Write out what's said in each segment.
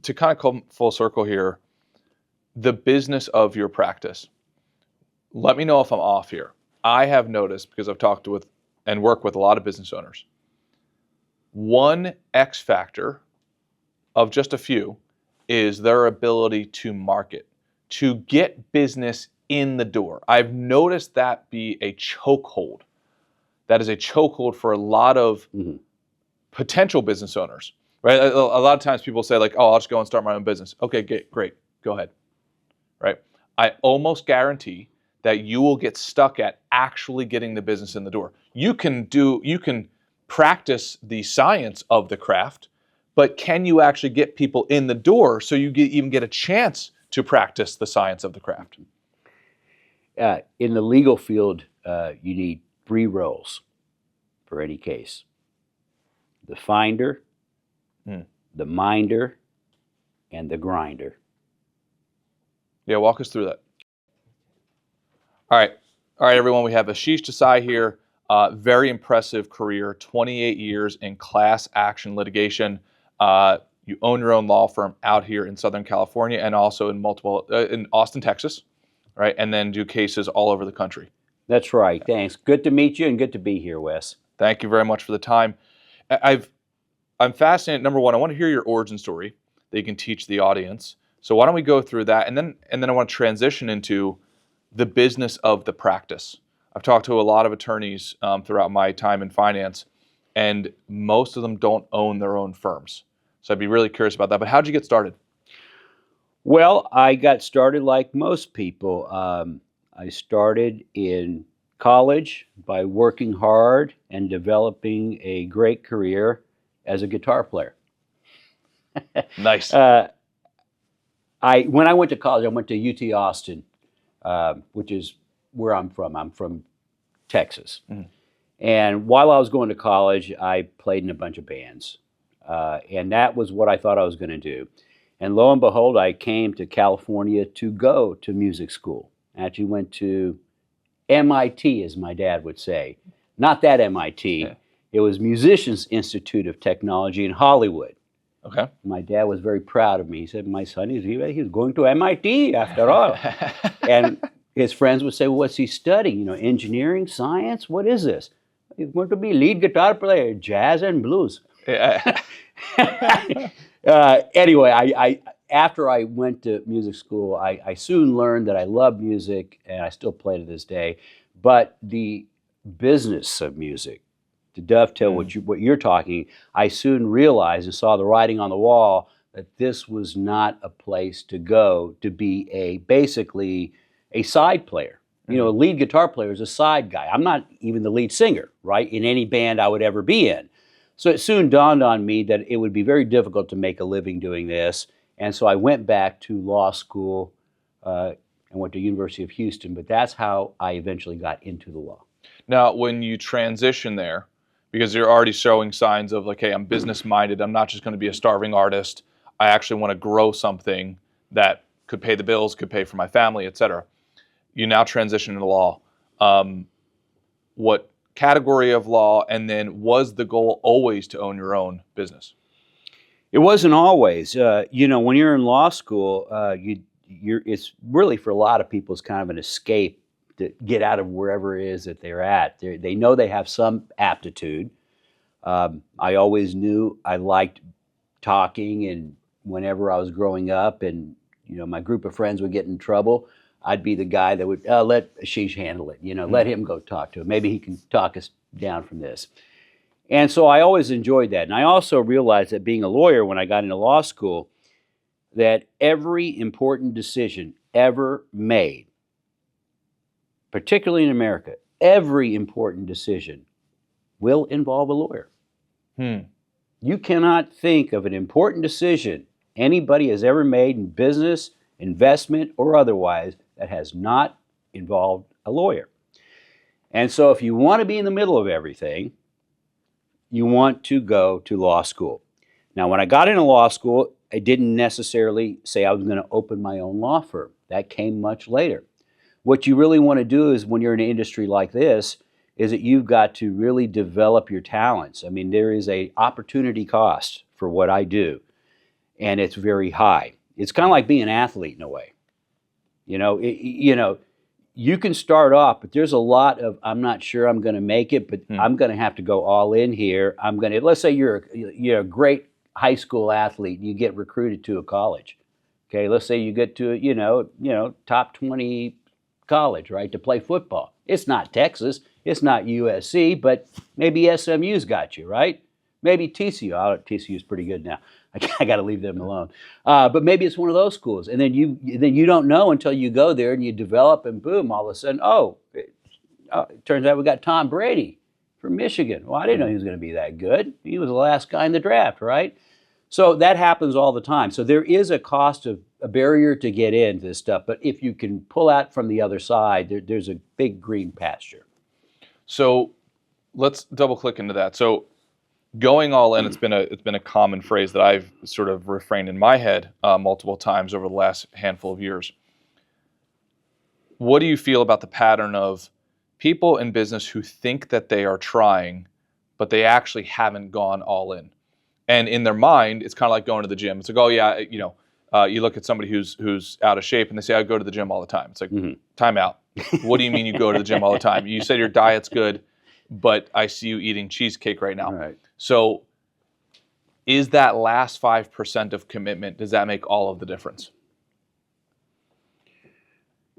to kind of come full circle here, the business of your practice. Let me know if I'm off here. I have noticed, because I've talked with and worked with a lot of business owners, one X factor of just a few is their ability to market, to get business in the door. I've noticed that be a chokehold. That is a chokehold for a lot of potential business owners, right? A lot of times people say like, oh, I'll just go and start my own business. Okay, great, go ahead, right? I almost guarantee that you will get stuck at actually getting the business in the door. You can practice the science of the craft, but can you actually get people in the door so you even get a chance to practice the science of the craft? In the legal field, you need 3 roles for any case: the finder, the minder, and the grinder. Yeah, walk us through that. All right, everyone. We have Aashish Desai here. Very impressive career, 28 years in class action litigation. You own your own law firm out here in Southern California and also in in Austin, Texas, right? And then do cases all over the country. That's right. Thanks. Good to meet you and good to be here, Wes. Thank you very much for the time. I'm fascinated. Number one, I want to hear your origin story that you can teach the audience. So why don't we go through that, and then I want to transition into the business of the practice. I've talked to a lot of attorneys throughout my time in finance, and most of them don't own their own firms. So I'd be really curious about that. But how'd you get started? Well, I got started like most people. I started in college by working hard and developing a great career as a guitar player. Nice. When I went to college, I went to UT Austin, which is where I'm from. I'm from Texas. And while I was going to college, I played in a bunch of bands. And that was what I thought I was going to do. And lo and behold, I came to California to go to music school. I actually went to MIT, as my dad would say. Not that MIT. Yeah. It was Musicians Institute of Technology in Hollywood. Okay. My dad was very proud of me. He said, my son, he's going to MIT after all. And his friends would say, well, what's he studying? Engineering, science? What is this? He's going to be lead guitar player, jazz and blues. Yeah. Anyway, after I went to music school, I soon learned that I love music, and I still play to this day. But the business of music, to dovetail what you're talking, I soon realized and saw the writing on the wall that this was not a place to go to be basically a side player. A lead guitar player is a side guy. I'm not even the lead singer, right, in any band I would ever be in. So it soon dawned on me that it would be very difficult to make a living doing this. And so I went back to law school and went to University of Houston. But that's how I eventually got into the law. Now, when you transition there, because you're already showing signs of like, hey, I'm business-minded. I'm not just going to be a starving artist. I actually want to grow something that could pay the bills, could pay for my family, et cetera. You now transition into law. What category of law, and then was the goal always to own your own business? It wasn't always. When you're in law school, it's really for a lot of people, it's kind of an escape to get out of wherever it is that they're at. They know they have some aptitude. I always knew I liked talking, and whenever I was growing up and my group of friends would get in trouble, I'd be the guy that would let Aashish handle it. Let him go talk to him. Maybe he can talk us down from this. And so I always enjoyed that. And I also realized that being a lawyer, when I got into law school, that every important decision ever made, particularly in America, every important decision will involve a lawyer. You cannot think of an important decision anybody has ever made in business, investment, or otherwise that has not involved a lawyer. And so if you want to be in the middle of everything, you want to go to law school. Now, when I got into law school, I didn't necessarily say I was going to open my own law firm. That came much later. What you really want to do is, when you're in an industry like this, is that you've got to really develop your talents. I mean, there is an opportunity cost for what I do. and it's very high. It's kind of like being an athlete in a way. You can start off, but there's a lot of, I'm not sure I'm going to make it, but I'm going to have to go all in here. Let's say you're a great high school athlete and you get recruited to a college. Okay, let's say you get to top 20 college, right, to play football. It's not Texas, it's not USC, but maybe SMU's got you, right? Maybe TCU. TCU's pretty good now. I got to leave them alone. But maybe it's one of those schools, and then you don't know until you go there and you develop, and boom, all of a sudden, it turns out we got Tom Brady from Michigan. Well, I didn't know he was going to be that good. He was the last guy in the draft, right? So that happens all the time. So there is a cost of a barrier to get into this stuff, but if you can pull out from the other side, there's a big green pasture. So let's double click into that. So going all in, it's been a common phrase that I've sort of refrained in my head multiple times over the last handful of years. What do you feel about the pattern of people in business who think that they are trying, but they actually haven't gone all in? And in their mind, it's kind of like going to the gym. It's like, oh yeah, you look at somebody who's out of shape and they say, I go to the gym all the time. It's like, time out. What do you mean you go to the gym all the time? You said your diet's good, but I see you eating cheesecake right now. Right. So is that last 5% of commitment, does that make all of the difference?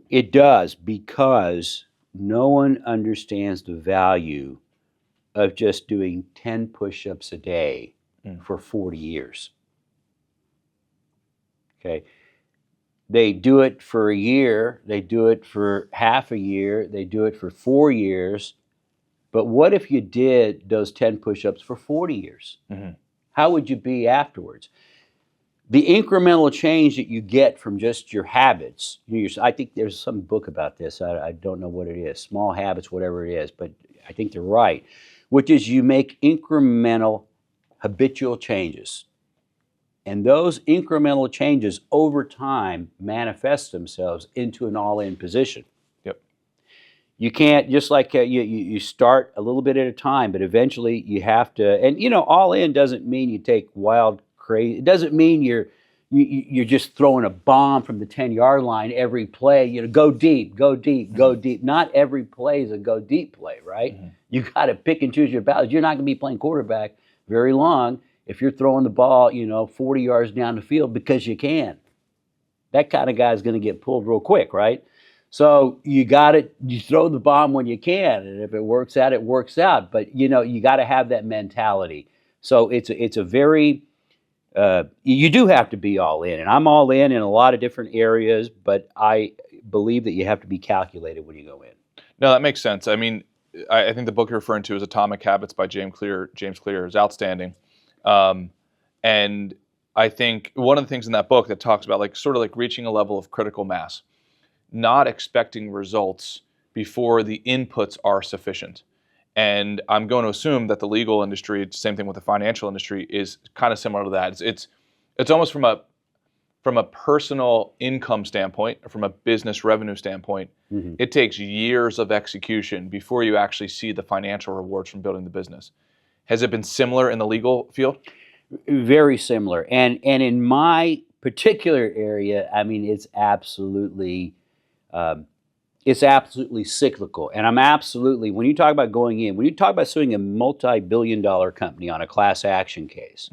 It does, because no one understands the value of just doing 10 push-ups a day for 40 years. Okay. They do it for a year, they do it for half a year, they do it for 4 years. But what if you did those 10 push-ups for 40 years? How would you be afterwards? The incremental change that you get from just your habits, I think there's some book about this, I don't know what it is, Small Habits, whatever it is, but I think they're right, which is you make incremental habitual changes. And those incremental changes over time manifest themselves into an all-in position. You can't, just like you start a little bit at a time, but eventually you have to, and all in doesn't mean you take wild, crazy, it doesn't mean you're just throwing a bomb from the 10-yard line every play, go deep, go deep, go deep. Not every play is a go deep play, right? You got to pick and choose your battles. You're not going to be playing quarterback very long if you're throwing the ball, 40 yards down the field because you can. That kind of guy is going to get pulled real quick, right? So you throw the bomb when you can, and if it works out, it works out. But you got to have that mentality. So it's a very you do have to be all in, and I'm all in a lot of different areas. But I believe that you have to be calculated when you go in. No, that makes sense. I mean, I think the book you're referring to is Atomic Habits by James Clear. James Clear is outstanding, and I think one of the things in that book that talks about sort of reaching a level of critical mass. Not expecting results before the inputs are sufficient. And I'm going to assume that the legal industry, same thing with the financial industry, is kind of similar to that. It's almost from a personal income standpoint, or from a business revenue standpoint, it takes years of execution before you actually see the financial rewards from building the business. Has it been similar in the legal field? Very similar. And in my particular area, I mean, it's absolutely cyclical. And when you talk about going in, when you talk about suing a multi-billion-dollar company on a class action case,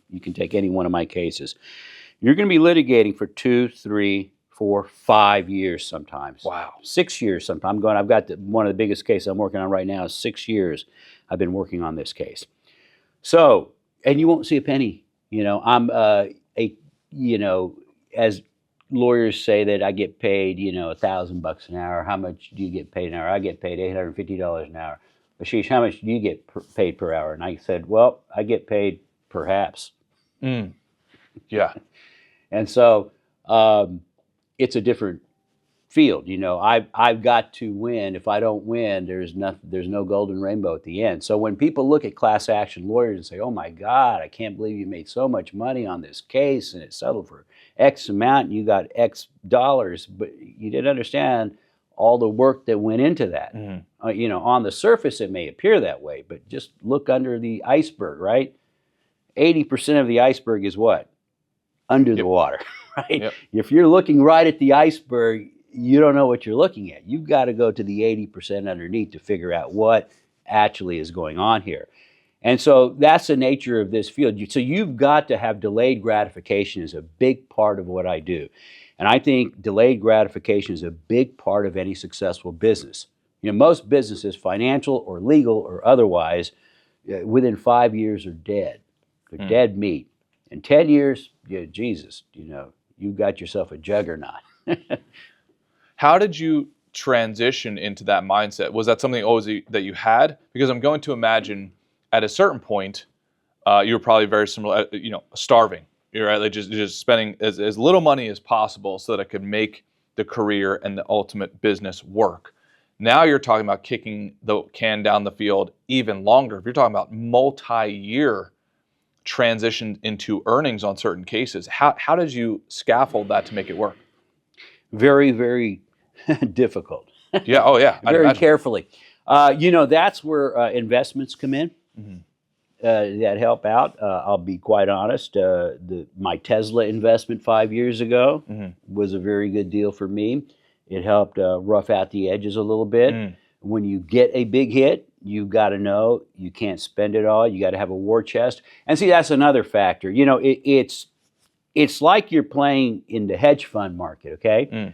you can take any one of my cases, you're going to be litigating for 2, 3, 4, 5 years sometimes. Wow. 6 years sometimes. I've got one of the biggest cases I'm working on right now is 6 years I've been working on this case. So, and you won't see a penny. I'm as lawyers say that I get paid, $1,000 an hour. How much do you get paid an hour? I get paid $850 an hour. Aashish, how much do you get paid per hour? And I said, well, I get paid perhaps. Yeah. And so it's a different field. I've got to win. If I don't win, there's no golden rainbow at the end. So when people look at class action lawyers and say, oh my God, I can't believe you made so much money on this case and it settled for X amount and you got X dollars, but you didn't understand all the work that went into that. On the surface it may appear that way, but just look under the iceberg, right? 80% of the iceberg is what? under the Yep. water, right? Yep. If you're looking right at the iceberg, you don't know what you're looking at. You've got to go to the 80% underneath to figure out what actually is going on here. And so that's the nature of this field. So you've got to have delayed gratification is a big part of what I do. And I think delayed gratification is a big part of any successful business. You know, most businesses, financial or legal or otherwise, within 5 years are dead. They're dead meat. In 10 years, yeah, Jesus, you know, you've got yourself a juggernaut. How did you transition into that mindset? Was that something always that you had? Because I'm going to imagine at a certain point, you were probably very similar, you know, starving. You're right, like just spending as little money as possible so that I could make the career and the ultimate business work. Now you're talking about kicking the can down the field even longer. If you're talking about multi-year transition into earnings on certain cases, how did you scaffold that to make it work? Very, very difficult. Yeah. Oh, yeah. I'd Very imagine. carefully. You know, that's where investments come in. Mhm. That help out. I'll be quite honest. My Tesla investment 5 years ago Mhm. was a very good deal for me. It helped rough out the edges a little bit. Mm. When you get a big hit, you've got to know you can't spend it all. You got to have a war chest. And see, that's another factor. You know, it's like you're playing in the hedge fund market, okay? Mm.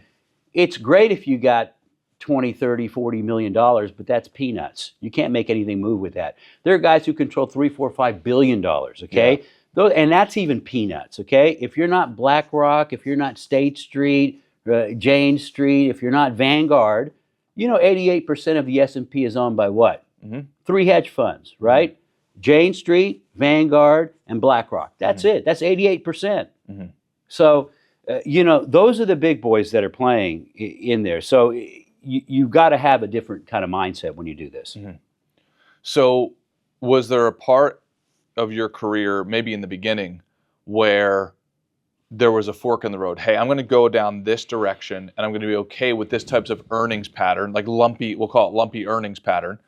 It's great if you got 20, 30, 40 million dollars, but that's peanuts. You can't make anything move with that. There are guys who control 3, 4, 5 billion dollars, okay? Yeah. And that's even peanuts, okay? If you're not BlackRock, if you're not State Street, Jane Street, if you're not Vanguard, you know 88% of the S&P is owned by what? Mhm. 3 hedge funds, right? Jane Street, Vanguard, and BlackRock. That's it. That's 88%. Mhm. So, you know, those are the big boys that are playing in there. So you've got to have a different kind of mindset when you do this. Mhm. So, was there a part of your career, maybe in the beginning, where there was a fork in the road? Hey, I'm going to go down this direction, and I'm going to be okay with this types of earnings pattern, like lumpy. We'll call it lumpy earnings pattern.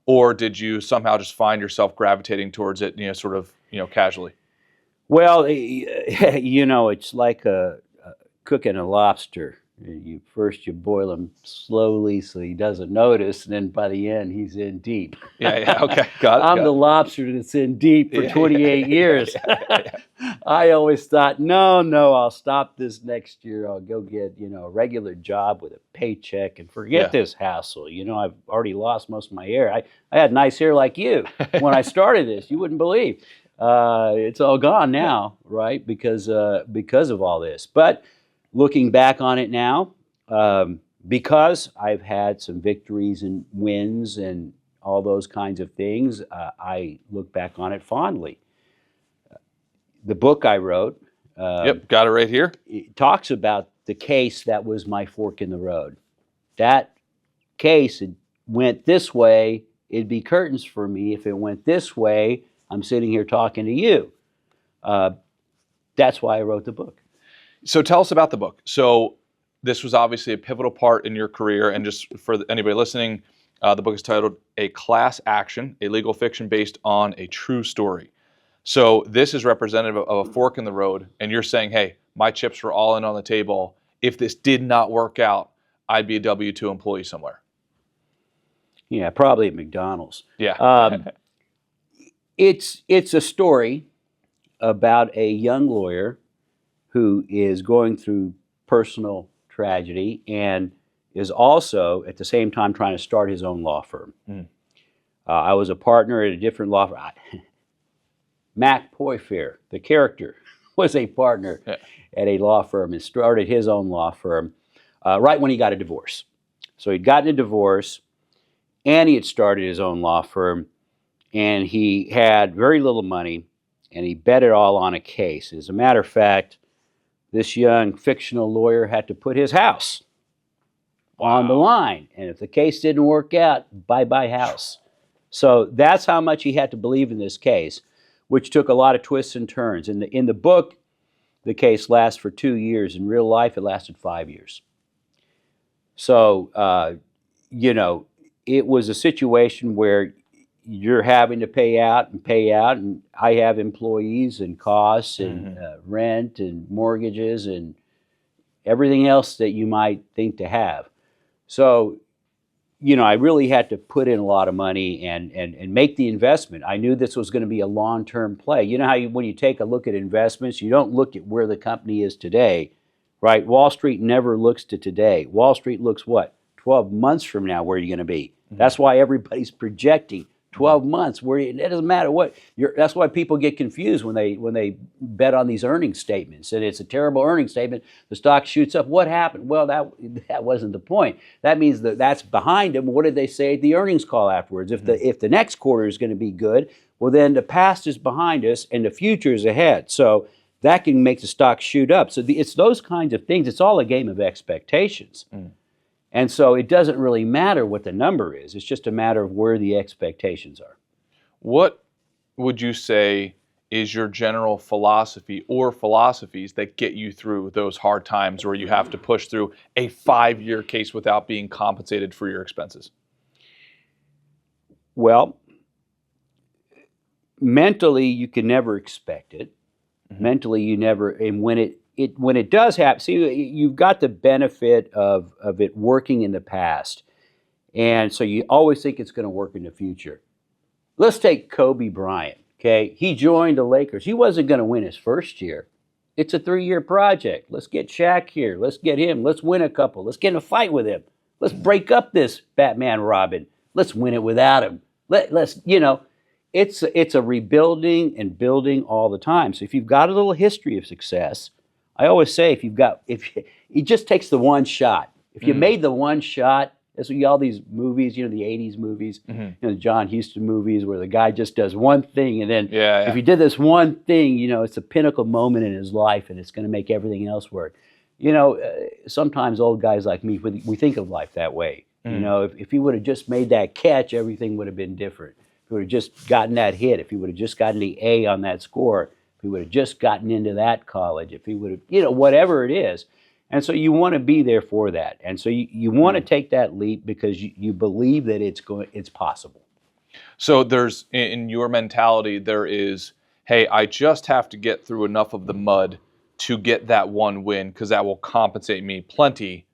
Or did you somehow just find yourself gravitating towards it, you know, sort of, you know, casually? Well, you know, it's like cooking a lobster. You boil him slowly so he doesn't notice, and then by the end he's in deep. Yeah. Okay. Got it. I'm the lobster that's in deep for 28 years. I always thought, no, I'll stop this next year. I'll go get, you know, a regular job with a paycheck and forget this hassle. You know, I've already lost most of my hair. I had nice hair like you when I started this. You wouldn't believe. It's all gone now, right? Because of all this. But looking back on it now, because I've had some victories and wins and all those kinds of things, I look back on it fondly. The book I wrote, Yep, got it right here. it talks about the case that was my fork in the road. That case, it went this way, it'd be curtains for me. If it went this way, I'm sitting here talking to you. That's why I wrote the book. So tell us about the book. So this was obviously a pivotal part in your career, and just for anybody listening, the book is titled A Class Action, a legal fiction based on a true story. So this is representative of a fork in the road, and you're saying, hey, my chips were all in on the table. If this did not work out, I'd be a W-2 employee somewhere. Yeah, probably at McDonald's. Yeah. It's a story about a young lawyer who is going through personal tragedy and is also at the same time trying to start his own law firm. Mm. I was a partner at a different law firm. Mac Poyfair, the character, was a partner at a law firm and started his own law firm right when he got a divorce. So he'd gotten a divorce and he had started his own law firm, and he had very little money and he bet it all on a case. As a matter of fact, this young fictional lawyer had to put his house on the line. And if the case didn't work out, bye-bye house. So that's how much he had to believe in this case, which took a lot of twists and turns. In the book, the case lasts for 2 years. In real life, it lasted 5 years. So, you know, it was a situation where you're having to pay out, and I have employees and costs and rent and mortgages and everything else that you might think to have. So, I really had to put in a lot of money and make the investment. I knew this was going to be a long-term play. You know how when you take a look at investments, you don't look at where the company is today, right? Wall Street never looks to today. Wall Street looks what? 12 months from now, where are you going to be? That's why everybody's projecting 12 months. Where it doesn't matter what. That's why people get confused when they bet on these earnings statements, and it's a terrible earnings statement. The stock shoots up. What happened? Well, that wasn't the point. That means that's behind them. What did they say at the earnings call afterwards? If the next quarter is going to be good, well, then the past is behind us and the future is ahead. So that can make the stock shoot up. So it's those kinds of things. It's all a game of expectations. And so it doesn't really matter what the number is. It's just a matter of where the expectations are. What would you say is your general philosophy or philosophies that get you through those hard times where you have to push through a 5-year case without being compensated for your expenses? Well, mentally, you can never expect it. Mentally, you never, and when it does happen, see, you've got the benefit of it working in the past. And so you always think it's going to work in the future. Let's take Kobe Bryant, okay? He joined the Lakers. He wasn't going to win his first year. It's a 3-year project. Let's get Shaq here. Let's get him. Let's win a couple. Let's get in a fight with him. Let's break up this Batman Robin. Let's win it without him. Let's it's a rebuilding and building all the time. So if you've got a little history of success, I always say it just takes the one shot. If you made the one shot, that's what all these movies, the 80s movies, the John Huston movies where the guy just does one thing, and then if he did this one thing, it's a pinnacle moment in his life and it's going to make everything else work. Sometimes old guys like me, we think of life that way. If he would have just made that catch, everything would have been different. If he would have just gotten that hit, if he would have just gotten the A on that score, if he would have just gotten into that college, if he would have, whatever it is. And so you want to be there for that. And so you want to take that leap because you believe that it's possible. So there's, in your mentality, there is, hey, I just have to get through enough of the mud to get that one win because that will compensate me plenty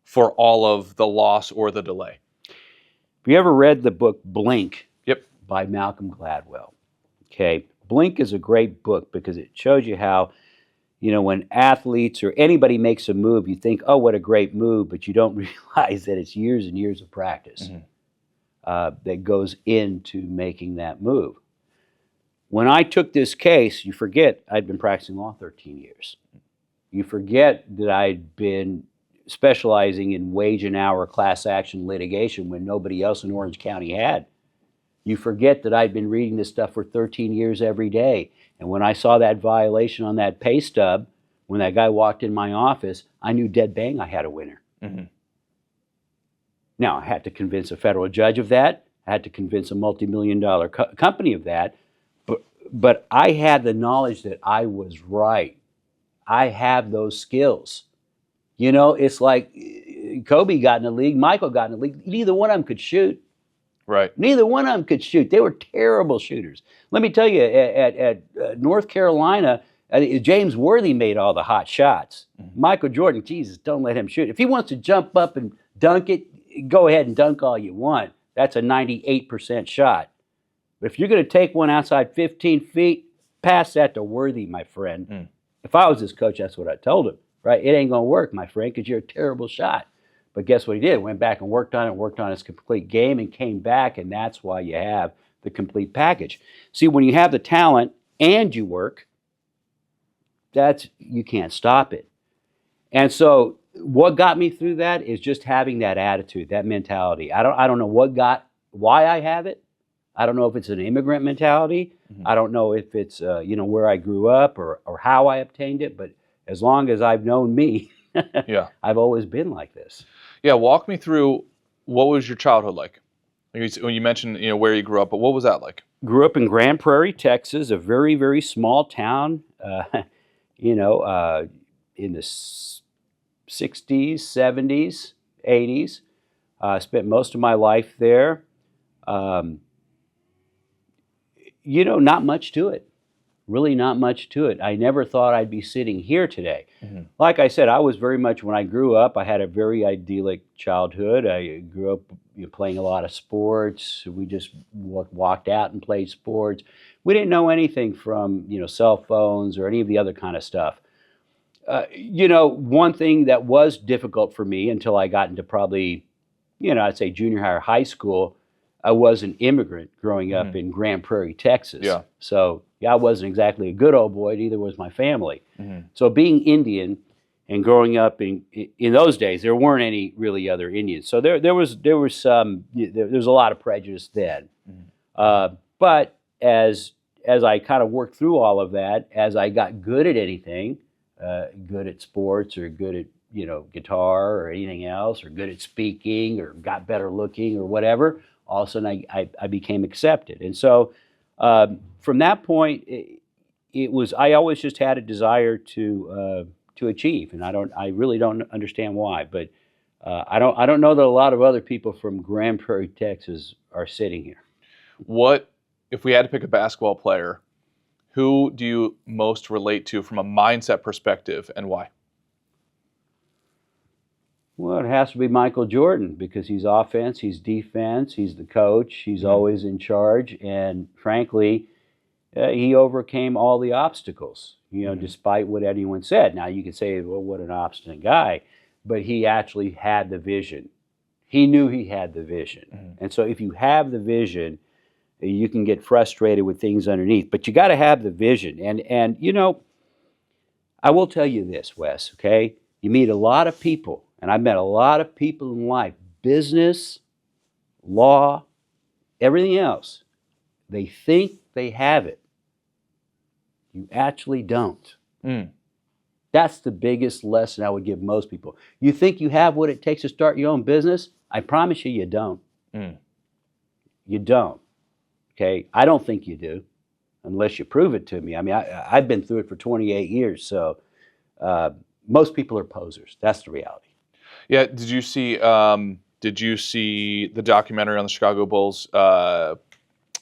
for all of the loss or the delay. Have you ever read the book Blink? Yep. By Malcolm Gladwell. Okay. Blink is a great book because it shows you how, when athletes or anybody makes a move, you think, oh, what a great move, but you don't realize that it's years and years of practice that goes into making that move. When I took this case, you forget I'd been practicing law 13 years. You forget that I'd been specializing in wage and hour class action litigation when nobody else in Orange County had. You forget that I'd been reading this stuff for 13 years every day. And when I saw that violation on that pay stub, when that guy walked in my office, I knew dead bang I had a winner. Now, I had to convince a federal judge of that. I had to convince a multi-million-dollar company of that. But I had the knowledge that I was right. I have those skills. It's like Kobe got in the league, Michael got in the league. Neither one of them could shoot. Right. Neither one of them could shoot. They were terrible shooters. Let me tell you, at North Carolina, James Worthy made all the hot shots. Michael Jordan, Jesus, don't let him shoot. If he wants to jump up and dunk it, go ahead and dunk all you want. That's a 98% shot. But if you're going to take one outside 15 feet, pass that to Worthy, my friend. If I was his coach, that's what I told him. Right? It ain't going to work, my friend, because you're a terrible shot. But guess what he did? Went back and worked on his complete game and came back, and that's why you have the complete package. See, when you have the talent and you work, you can't stop it. And so what got me through that is just having that attitude, that mentality. I don't know why I have it. I don't know if it's an immigrant mentality. I don't know if it's where I grew up or how I obtained it, but as long as I've known me, I've always been like this. Yeah, walk me through, what was your childhood like? When you mentioned where you grew up, but what was that like? Grew up in Grand Prairie, Texas, a very, very small town, in the 60s, 70s, 80s. Spent most of my life there. not much to it. Really not much to it. I never thought I'd be sitting here today. Like I said, I was very much, when I grew up, I had a very idyllic childhood. I grew up playing a lot of sports. We just walked out and played sports. We didn't know anything from, cell phones or any of the other kind of stuff. One thing that was difficult for me until I got into probably, I'd say junior high or high school, I was an immigrant growing up in Grand Prairie, Texas. Yeah. So I wasn't exactly a good old boy, neither was my family. So being Indian and growing up in those days, there weren't any really other Indians. So there was a lot of prejudice then. But as I kind of worked through all of that, as I got good at anything, good at sports or good at guitar or anything else, or good at speaking or got better looking or whatever, all of a sudden I became accepted. And so from that point, it was, I always just had a desire to achieve, and I really don't understand why, but I don't know that a lot of other people from Grand Prairie, Texas are sitting here. What, if we had to pick a basketball player, who do you most relate to from a mindset perspective, and why? Well, it has to be Michael Jordan, because he's offense, he's defense, he's the coach, he's always in charge, and frankly, he overcame all the obstacles, despite what anyone said. Now, you could say, well, what an obstinate guy, but he actually had the vision. He knew he had the vision. And so if you have the vision, you can get frustrated with things underneath, but you got to have the vision. And I will tell you this, Wes, okay? You meet a lot of people, and I've met a lot of people in life, business, law, everything else. They think they have it. You actually don't. That's the biggest lesson I would give most people. You think you have what it takes to start your own business? I promise you, you don't. You don't. Okay? I don't think you do, unless you prove it to me. I mean, I've been through it for 28 years, so most people are posers. That's the reality. Yeah. Did you see the documentary on the Chicago Bulls? The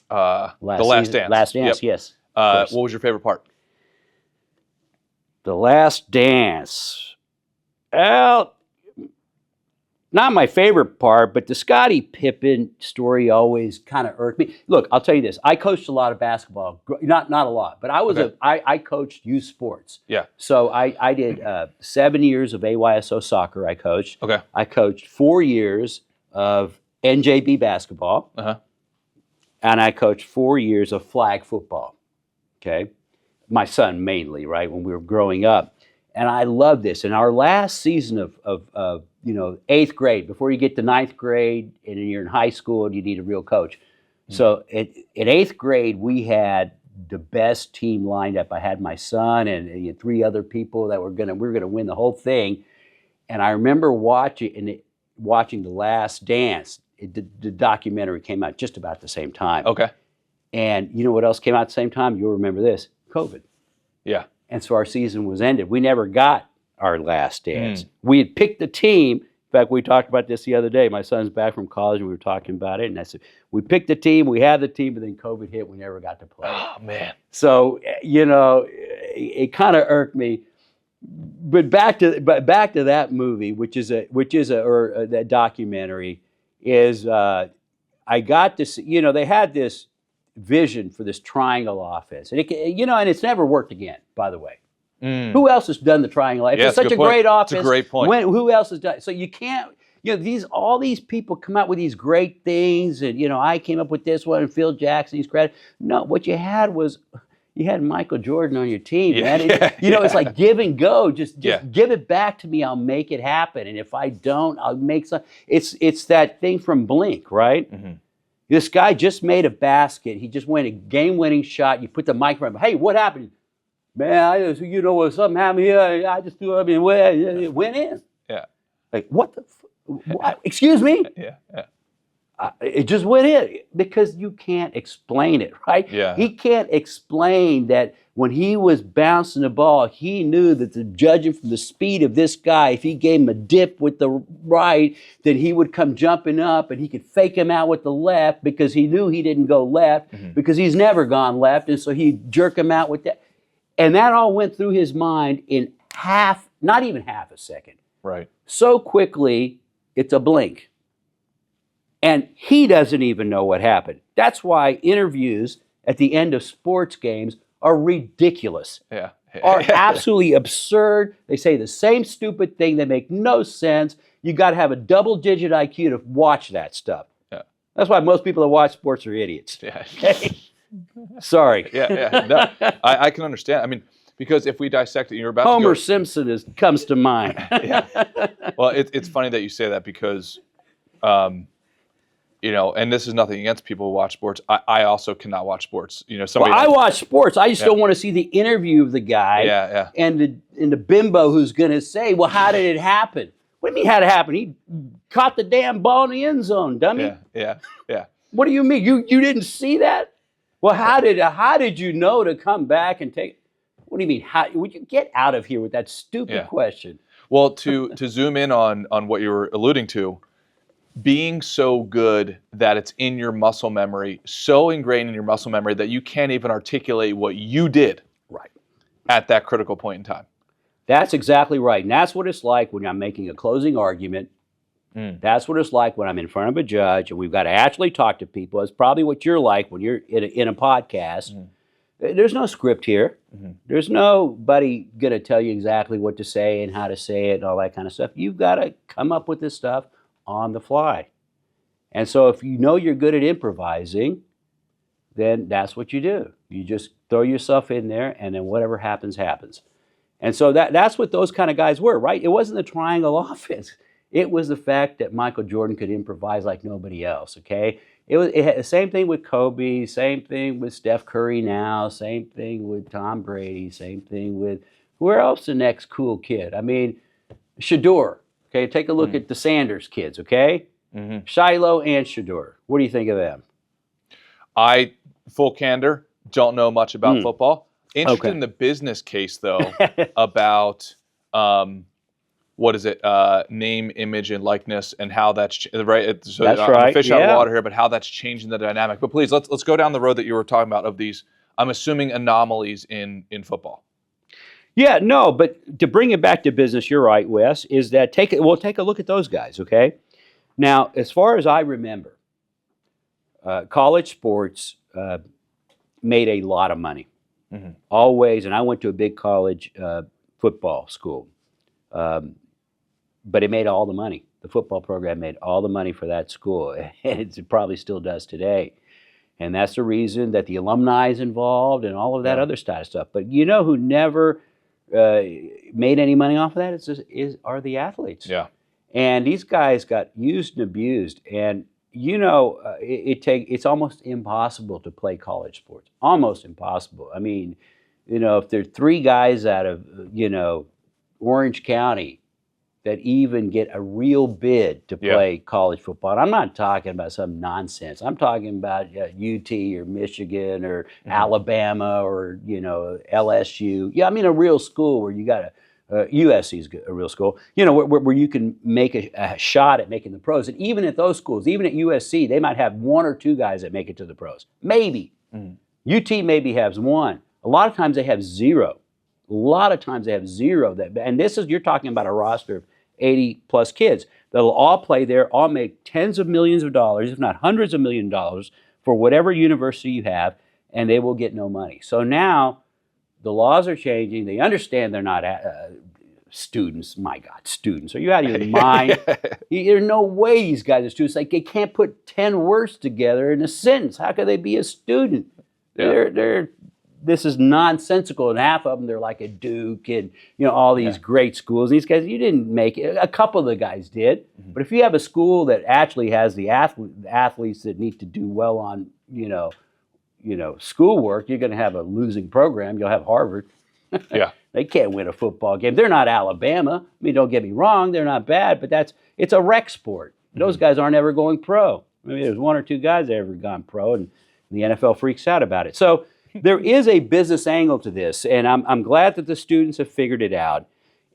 Last Dance. Last Dance, yes. What was your favorite part? The Last Dance. Well, not my favorite part, but the Scottie Pippen story always kind of irked me. Look, I'll tell you this. I coached a lot of basketball. Not a lot, but I coached youth sports. Yeah. So I did 7 years of AYSO soccer I coached. Okay. I coached 4 years of NJB basketball. And I coached 4 years of flag football. Okay. My son mainly, right, when we were growing up. And I loved this. In our last season of 8th grade, before you get to 9th grade and you're in high school, you need a real coach. So in 8th grade, we had the best team lined up. I had my son and 3 other people that we were gonna win the whole thing. And I remember watching The Last Dance. The documentary came out just about the same time. Okay. And you know what else came out at the same time? You'll remember this. COVID. Yeah. And so our season was ended. We never got our Last Dance. We had picked the team. In fact, we talked about this the other day. My son's back from college, and we were talking about it. And I said, we picked the team, we had the team, but then COVID hit. We never got to play. Oh, man. So, it kind of irked me. But back to that movie, that documentary, is I got to see, they had this vision for this triangle offense, and and it's never worked again, by the way. Who else has done the triangle? It's such a great offense. It's a great point. Who else has done? So you can't. All these people come out with these great things, and I came up with this one, and Phil Jackson, he's credit. No, what you had was you had Michael Jordan on your team, man. It's like give and go. Just give it back to me. I'll make it happen. And if I don't, I'll make some. It's that thing from Blink, right? This guy just made a basket. He just went a game-winning shot. You put the microphone. Hey, what happened? Man, something happened here. I just threw up and it went in. Yeah. Like, what the? Excuse me? Yeah. It just went in because you can't explain it, right? Yeah. He can't explain that when he was bouncing the ball, he knew that judging from the speed of this guy, if he gave him a dip with the right, then he would come jumping up and he could fake him out with the left because he knew he didn't go left because he's never gone left. And so he'd jerk him out with that. And that all went through his mind in not even half a second. Right. So quickly, it's a blink. And he doesn't even know what happened. That's why interviews at the end of sports games are ridiculous. Yeah. Are absolutely absurd. They say the same stupid thing. They make no sense. You got to have a double-digit IQ to watch that stuff. Yeah. That's why most people that watch sports are idiots. Yeah. Sorry. Yeah. No, I can understand. I mean, because if we dissect it, you're about Homer to go, Simpson comes to mind. Yeah. Well, it's funny that you say that because, and this is nothing against people who watch sports. I also cannot watch sports. I watch sports. I just don't want to see the interview of the guy. Yeah. And the bimbo who's going to say, well, how did it happen? What do you mean how did it happen? He caught the damn ball in the end zone, dummy. Yeah. What do you mean? You didn't see that? Well, how did you know to come back and take? What do you mean? How would you get out of here with that stupid question? Well, to zoom in on what you were alluding to, being so good that it's in your muscle memory, so ingrained in your muscle memory that you can't even articulate what you did at that critical point in time. That's exactly right. And that's what it's like when I'm making a closing argument. That's what it's like when I'm in front of a judge and we've got to actually talk to people. It's probably what you're like when you're in a podcast. There's no script here. There's nobody going to tell you exactly what to say and how to say it and all that kind of stuff. You've got to come up with this stuff on the fly. And so if you know you're good at improvising, then that's what you do. You just throw yourself in there and then whatever happens, happens. And so that's what those kind of guys were, right? It wasn't the triangle offense. It was the fact that Michael Jordan could improvise like nobody else, okay? It had the same thing with Kobe, same thing with Steph Curry now, same thing with Tom Brady, same thing with, where else the next cool kid? I mean, Shador, okay? Take a look at the Sanders kids, okay? Shiloh and Shador. What do you think of them? Full candor, don't know much about football. Interested in the business case, though, about what is it? Name, image, and likeness, and how that's right. So that's right. Fish out of water here, but how that's changing the dynamic. But please, let's go down the road that you were talking about of these. I'm assuming anomalies in football. Yeah, no, but to bring it back to business, you're right, Wes. Is that take a look at those guys, okay? Now, as far as I remember, college sports made a lot of money. Always, and I went to a big college football school. But it made all the money. The football program made all the money for that school, and it probably still does today. And that's the reason that the alumni is involved and all of that other stuff. But you know who never made any money off of that are the athletes. Yeah. And these guys got used and abused. And it's almost impossible to play college sports. Almost impossible. I mean, if there are 3 guys out of Orange County that even get a real bid to play college football. And I'm not talking about some nonsense. I'm talking about UT or Michigan or Alabama or LSU. Yeah, I mean a real school where you got USC is a real school. Where you can make a shot at making the pros. And even at those schools, even at USC, they might have 1 or 2 guys that make it to the pros. Maybe. UT maybe has 1. A lot of times they have 0. A lot of times they have 0. And you're talking about a roster of 80 plus kids that'll all play there, all make tens of millions of dollars, if not hundreds of millions of dollars for whatever university you have, and they will get no money. So now the laws are changing. They understand they're not students. My God, students. Are you out of your mind? There's no way these guys are students. Like they can't put 10 words together in a sentence. How could they be a student? Yeah. This is nonsensical, and half of them, they're like a Duke and all these great schools. These guys, you didn't make it. A couple of the guys did, but if you have a school that actually has the athletes that need to do well on schoolwork, you're going to have a losing program. You'll have Harvard. Yeah, they can't win a football game. They're not Alabama. I mean, don't get me wrong, they're not bad, but it's a rec sport. Those guys aren't ever going pro. Maybe there's one or two guys that ever gone pro, and the NFL freaks out about it. So there is a business angle to this, and I'm glad that the students have figured it out.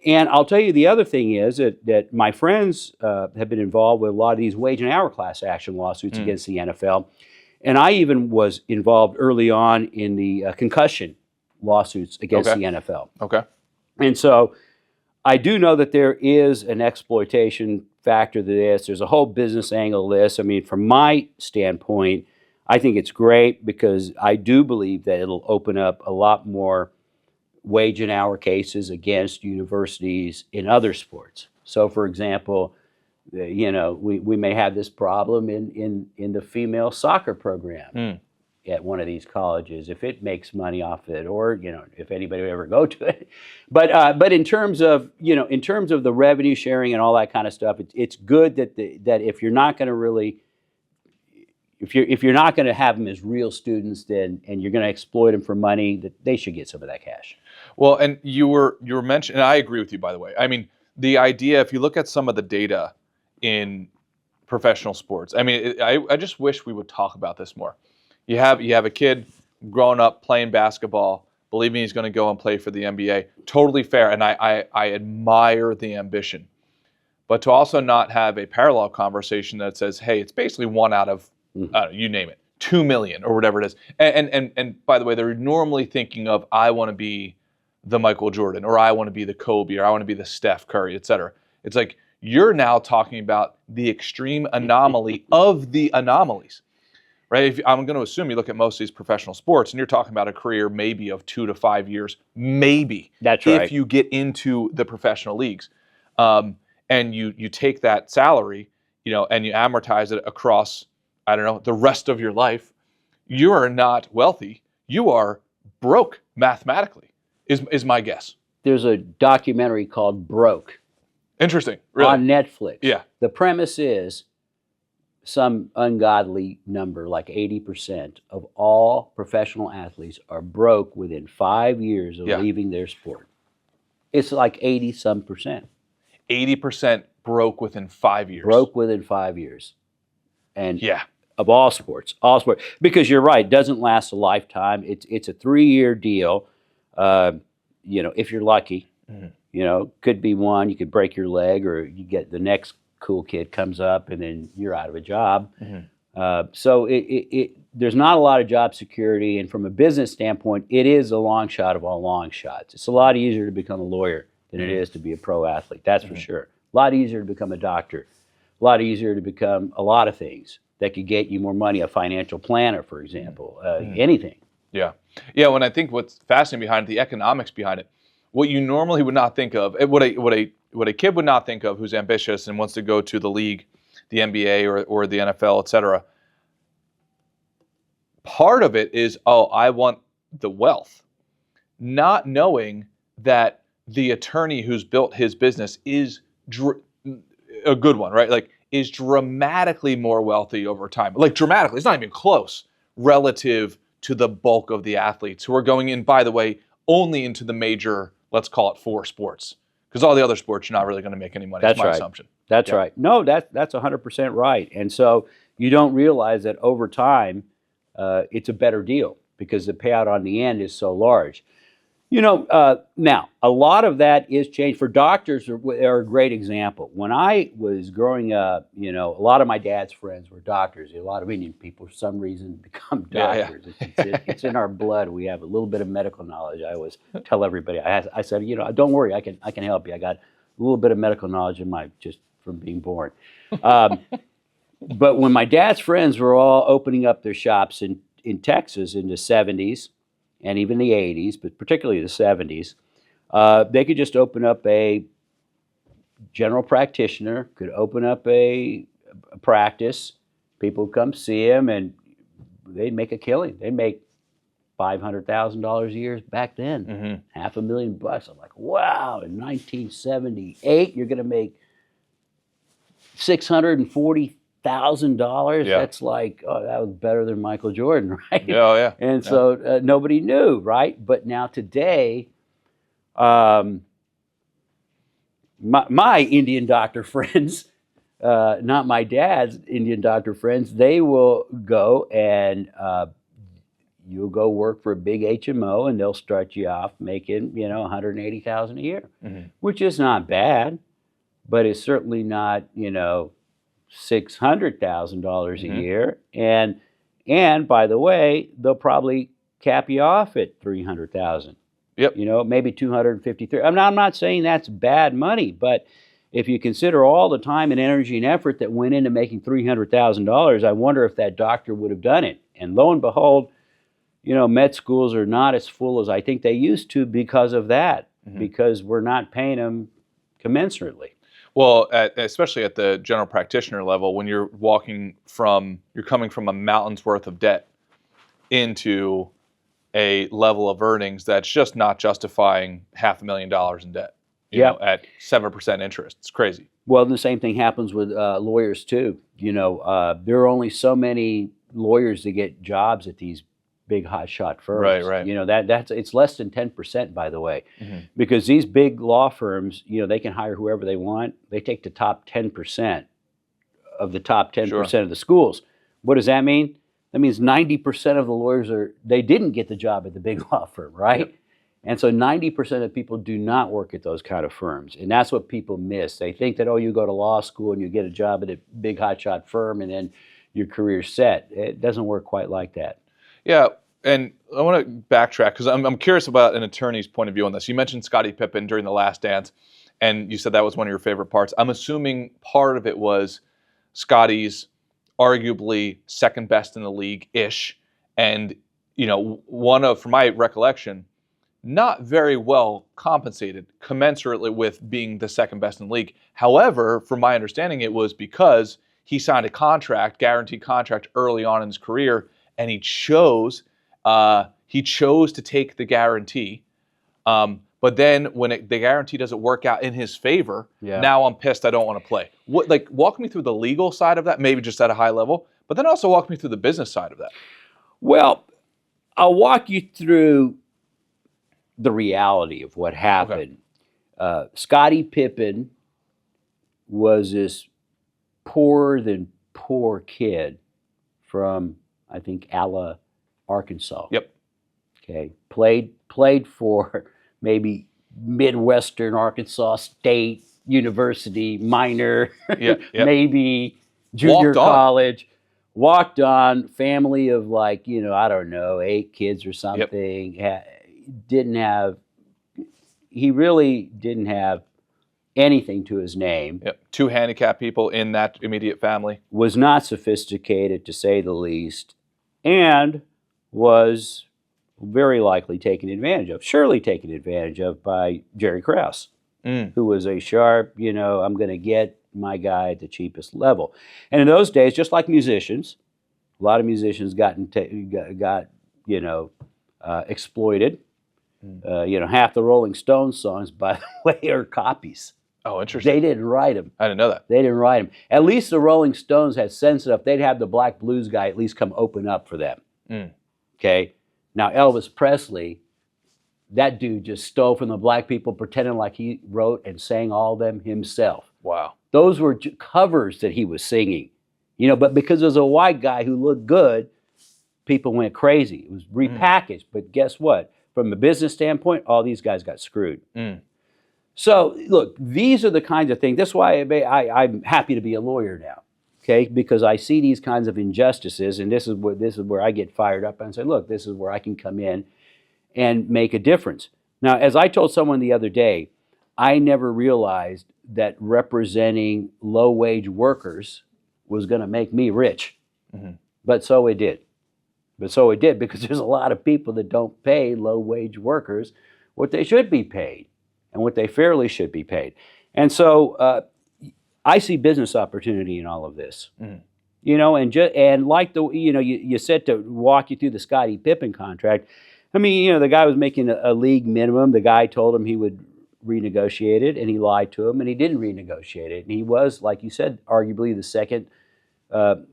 And I'll tell you the other thing is that my friends have been involved with a lot of these wage and hour class action lawsuits against the NFL. And I even was involved early on in the concussion lawsuits against the NFL. Okay. And so I do know that there is an exploitation factor to this. There's a whole business angle to this. I mean, from my standpoint, I think it's great because I do believe that it'll open up a lot more wage and hour cases against universities in other sports. So, for example, we may have this problem in the female soccer program at one of these colleges if it makes money off it, or if anybody would ever go to it. But in terms of the revenue sharing and all that kind of stuff, it's good that if you're not going to really if you're not going to have them as real students, and you're going to exploit them for money, that they should get some of that cash. Well, and you were mentioning, and I agree with you, by the way. I mean, the idea, if you look at some of the data in professional sports, I mean, I just wish we would talk about this more. You have a kid growing up playing basketball, believing he's going to go and play for the NBA. Totally fair, and I admire the ambition. But to also not have a parallel conversation that says, hey, it's basically one out of, you name it, 2 million or whatever it is. And by the way, they're normally thinking of, I want to be the Michael Jordan, or I want to be the Kobe, or I want to be the Steph Curry, et cetera. It's like you're now talking about the extreme anomaly of the anomalies, right? I'm going to assume you look at most of these professional sports, and you're talking about a career maybe of 2 to 5 years, maybe. That's right. If you get into the professional leagues, and you take that salary, and you amortize it across, I don't know, the rest of your life, you are not wealthy. You are broke mathematically, is my guess. There's a documentary called Broke. Interesting. Really? On Netflix. Yeah. The premise is some ungodly number, like 80% of all professional athletes are broke within 5 years of leaving their sport. It's like 80-some percent. 80% broke within 5 years. Broke within 5 years. And yeah. Of all sports. Because you're right, it doesn't last a lifetime. It's a 3-year deal. If you're lucky, could be one, you could break your leg, or you get the next cool kid comes up and then you're out of a job. So there's not a lot of job security. And from a business standpoint, it is a long shot of all long shots. It's a lot easier to become a lawyer than it is to be a pro athlete. That's for sure. A lot easier to become a doctor. A lot easier to become a lot of things that could get you more money. A financial planner, for example, anything. Yeah. Yeah. When I think what's fascinating behind it, the economics behind it, what you normally would not think of, what a kid would not think of who's ambitious and wants to go to the league, the NBA or the NFL, et cetera, part of it is, I want the wealth, not knowing that the attorney who's built his business is a good one, right? Like, is dramatically more wealthy over time. Like, dramatically, it's not even close relative to the bulk of the athletes who are going in, by the way, only into the major, let's call it 4 sports. Because all the other sports, you're not really going to make any money. That's my assumption. That's right. No, that's 100% right. And so you don't realize that over time, it's a better deal because the payout on the end is so large. Now, a lot of that is changed. For doctors, are a great example. When I was growing up, a lot of my dad's friends were doctors. A lot of Indian people, for some reason, become doctors. Yeah. It's in our blood. We have a little bit of medical knowledge. I always tell everybody. I said, don't worry, I can help you. I got a little bit of medical knowledge just from being born. But when my dad's friends were all opening up their shops in Texas in the 70s, and even the 80s, but particularly the 70s, they could just open up a general practitioner, could open up a practice. People would come see him, and they'd make a killing. They'd make $500,000 a year back then, $500,000. I'm like, wow, in 1978, you're going to make $640,000. Yeah. That's like, that was better than Michael Jordan, right? Oh, yeah. And so nobody knew, right? But now today, my Indian doctor friends, not my dad's Indian doctor friends, they will go and you'll go work for a big HMO and they'll start you off making, $180,000 a year, which is not bad, but it's certainly not, $600,000 a year. And by the way, they'll probably cap you off at 300,000. Yep. Maybe 253. I'm not saying that's bad money, but if you consider all the time and energy and effort that went into making $300,000, I wonder if that doctor would have done it. And lo and behold, med schools are not as full as I think they used to because of that, because we're not paying them commensurately. Well, especially at the general practitioner level, when you're coming from a mountain's worth of debt into a level of earnings that's just not justifying $500,000 in debt, at 7% interest. It's crazy. Well, the same thing happens with lawyers too. There are only so many lawyers that get jobs at these big hotshot firms. Right. It's less than 10%, by the way, because these big law firms, they can hire whoever they want. They take the top 10% of the top 10% of the schools. What does that mean? That means 90% of the lawyers they didn't get the job at the big law firm, right? Yep. And so 90% of people do not work at those kind of firms. And that's what people miss. They think that, you go to law school and you get a job at a big hotshot firm and then your career's set. It doesn't work quite like that. Yeah, and I want to backtrack because I'm curious about an attorney's point of view on this. You mentioned Scottie Pippen during The Last Dance, and you said that was one of your favorite parts. I'm assuming part of it was Scottie's arguably second best in the league-ish, and from my recollection, not very well compensated, commensurately with being the second best in the league. However, from my understanding, it was because he signed a guaranteed contract early on in his career, and he chose to take the guarantee. But then when the guarantee doesn't work out in his favor, now I'm pissed. I don't want to play. Walk me through the legal side of that, maybe just at a high level, but then also walk me through the business side of that. Well, I'll walk you through the reality of what happened. Okay. Scottie Pippen was this poorer than poor kid from, I think, Alla, Arkansas. Yep. Okay. Played for maybe Midwestern Arkansas State University, minor, maybe junior college. Walked on, family of I don't know, 8 kids or something. Yep. He really didn't have anything to his name. Yep. 2 handicapped people in that immediate family. Was not sophisticated, to say the least, and was very likely taken advantage of, surely taken advantage of by Jerry Krause, who was a sharp, I'm going to get my guy at the cheapest level. And in those days, just like musicians, a lot of musicians got exploited. Half the Rolling Stones songs, by the way, are copies. Oh, interesting. They didn't write them. I didn't know that. They didn't write them. At least the Rolling Stones had sense enough. They'd have the black blues guy at least come open up for them. Okay? Now, Elvis Presley, that dude just stole from the black people, pretending like he wrote and sang all of them himself. Wow. Those were covers that he was singing. But because it was a white guy who looked good, people went crazy. It was repackaged. But guess what? From a business standpoint, all these guys got screwed. So, look, these are the kinds of things. That's why I'm happy to be a lawyer now, okay? Because I see these kinds of injustices, and this is where I get fired up and say, look, this is where I can come in and make a difference. Now, as I told someone the other day, I never realized that representing low-wage workers was going to make me rich. But so it did. Because there's a lot of people that don't pay low-wage workers what they should be paid and what they fairly should be paid. And so I see business opportunity in all of this. And like you said, to walk you through the Scottie Pippen contract. I mean, the guy was making a league minimum. The guy told him he would renegotiate it, and he lied to him, and he didn't renegotiate it. And he was, like you said, arguably the second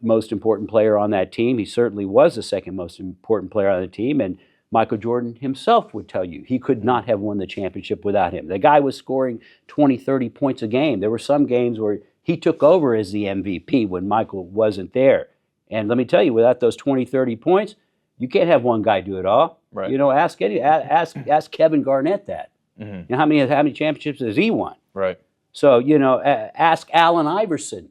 most important player on that team. He certainly was the second most important player on the team, and Michael Jordan himself would tell you he could not have won the championship without him. The guy was scoring 20, 30 points a game. There were some games where he took over as the MVP when Michael wasn't there. And let me tell you, without those 20, 30 points, you can't have one guy do it all. Right. You know, ask Kevin Garnett that. Mm-hmm. You know, how many championships has he won? Right. So, you know, ask Allen Iverson,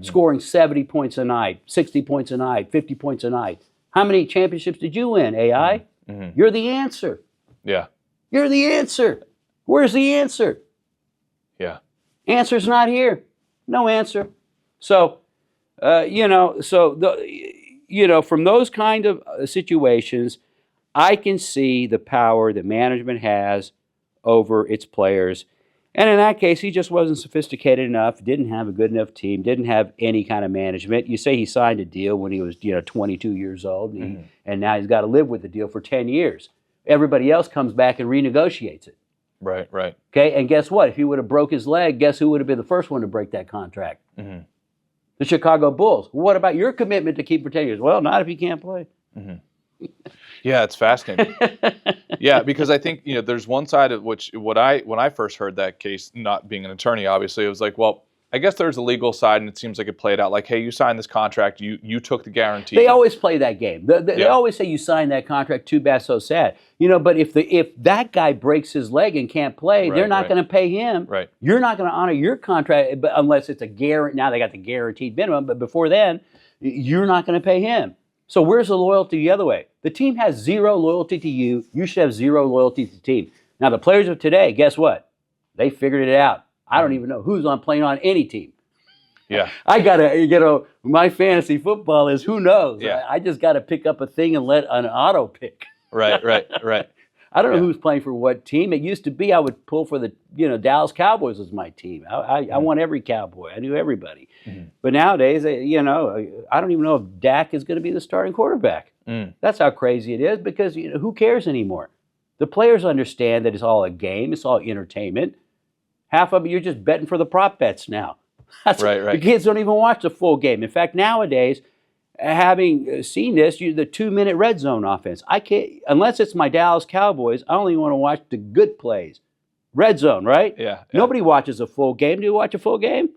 scoring 70 points a night, 60 points a night, 50 points a night. How many championships did you win, AI? Mm-hmm. You're the answer. Yeah. You're the answer. Where's the answer? Yeah. Answer's not here. No answer. So, you know, from those kind of situations, I can see the power that management has over its players. And in that case, he just wasn't sophisticated enough, didn't have a good enough team, didn't have any kind of management. You say he signed a deal when he was, 22 years old, and now he's got to live with the deal for 10 years. Everybody else comes back and renegotiates it. Right, right. Okay, and guess what? If he would have broke his leg, guess who would have been the first one to break that contract? Mm-hmm. The Chicago Bulls. What about your commitment to keep for 10 years? Well, not if he can't play. Mm-hmm. Yeah, it's fascinating. Yeah, because I think there's one side of which when I first heard that case, not being an attorney, obviously, it was like, well, I guess there's a legal side, and it seems like it played out like, hey, you signed this contract, you took the guarantee. They always play that game. They always say you signed that contract. Too bad, so sad. But if that guy breaks his leg and can't play, they're not going to pay him. Right. You're not going to honor your contract, unless it's a guarantee. Now they got the guaranteed minimum, but before then, you're not going to pay him. So where's the loyalty the other way? The team has zero loyalty to you. You should have zero loyalty to the team. Now the players of today, guess what? They figured it out. I don't even know who's playing on any team. Yeah. I gotta, my fantasy football is who knows. Yeah. I just gotta pick up a thing and let an auto pick. Right. I don't know who's playing for what team. It used to be I would pull for the Dallas Cowboys as my team. I want every Cowboy. I knew everybody. Mm-hmm. But nowadays, I don't even know if Dak is going to be the starting quarterback. That's how crazy it is, because who cares anymore? The players understand that it's all a game. It's all entertainment. Half of it, you're just betting for the prop bets now. Right. The kids don't even watch the full game. In fact, nowadays, having seen this, the 2-minute red zone offense, I can't, unless it's my Dallas Cowboys, I only want to watch the good plays. Red zone, right? Yeah. Nobody watches a full game. Do you watch a full game?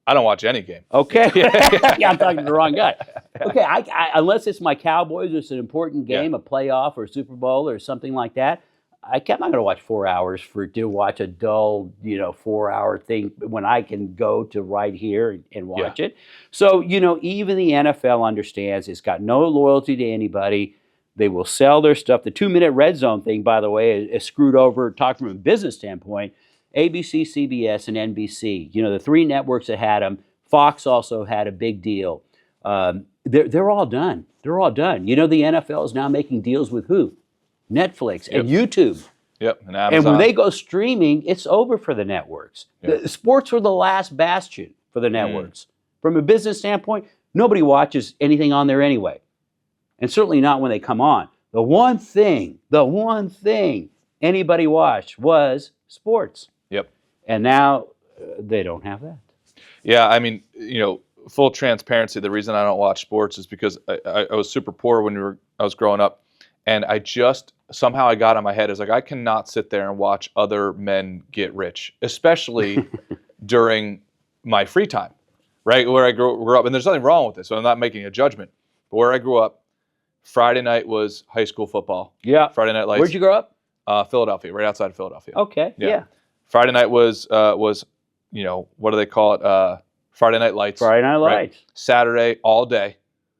I don't watch any game. Okay. Yeah, I'm talking to the wrong guy. Okay, I unless it's my Cowboys, or it's an important game, a playoff or a Super Bowl or something like that, I'm not going to watch 4 hours to watch a dull, 4-hour thing when I can go to right here and watch it. So, even the NFL understands it's got no loyalty to anybody. They will sell their stuff. The 2-minute red zone thing, by the way, is screwed over. Talk from a business standpoint. ABC, CBS, and NBC, the 3 networks that had them. Fox also had a big deal. They're all done. They're all done. The NFL is now making deals with who? Netflix and YouTube. Yep, and Amazon. And when they go streaming, it's over for the networks. The sports were the last bastion for the networks. From a business standpoint, nobody watches anything on there anyway. And certainly not when they come on. The one thing anybody watched was sports. Yep. And now they don't have that. Yeah, I mean, full transparency, the reason I don't watch sports is because I was super poor when I was growing up. And I just, somehow I got in my head, is like, I cannot sit there and watch other men get rich, especially during my free time, right? Where I grew up, and there's nothing wrong with this, so I'm not making a judgment. But where I grew up, Friday night was high school football. Yeah. Friday night lights. Where'd you grow up? Philadelphia, right outside of Philadelphia. Okay, yeah. Friday night was what do they call it? Friday night lights. Friday night lights. Right? Saturday, all day,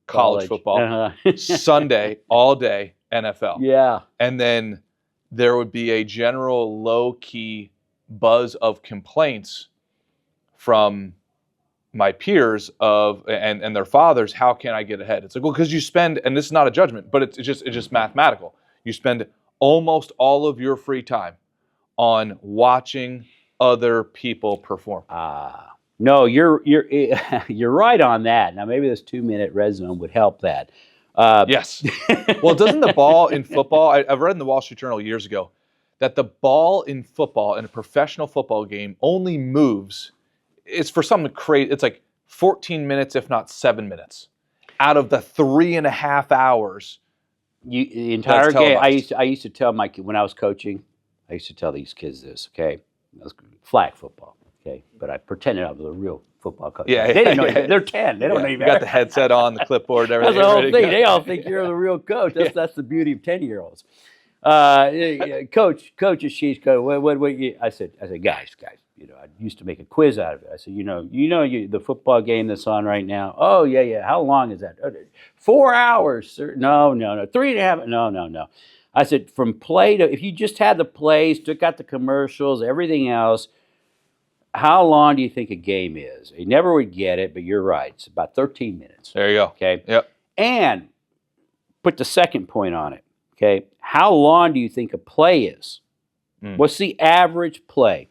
college football. Uh-huh. Sunday, all day, NFL. Yeah. And then there would be a general low-key buzz of complaints from my peers and their fathers. How can I get ahead? It's like, well, because you spend, and this is not a judgment, but it's just mathematical. You spend almost all of your free time on watching other people perform. No, you're right on that. Now maybe this 2-minute red zone would help that. Yes. Well, doesn't the ball in football, I've read in the Wall Street Journal years ago, that the ball in football, in a professional football game, only moves, it's for something crazy, it's like 14 minutes, if not 7 minutes, out of the 3.5 hours. The entire game, I used to tell my kid, when I was coaching, I used to tell these kids this, okay? Flag football, Okay, but I pretended I was a real football coach. Yeah, they didn't know. yeah. They're 10. They don't know You even. got the headset on, the clipboard, and That's everything. the whole ready to thing. go. They all think you're the real coach. That's the beauty of 10-year-olds. Coach Aashish, I said, guys, I used to make a quiz out of it. I said, the football game that's on right now. Oh yeah. How long is that? 4 hours, sir. No. 3.5. No. I said, from play to, if you just had the plays, took out the commercials, everything else, how long do you think a game is? You never would get it, but you're right. It's about 13 minutes. There you go. Okay. Yep. And put the second point on it. Okay. How long do you think a play is? What's the average play?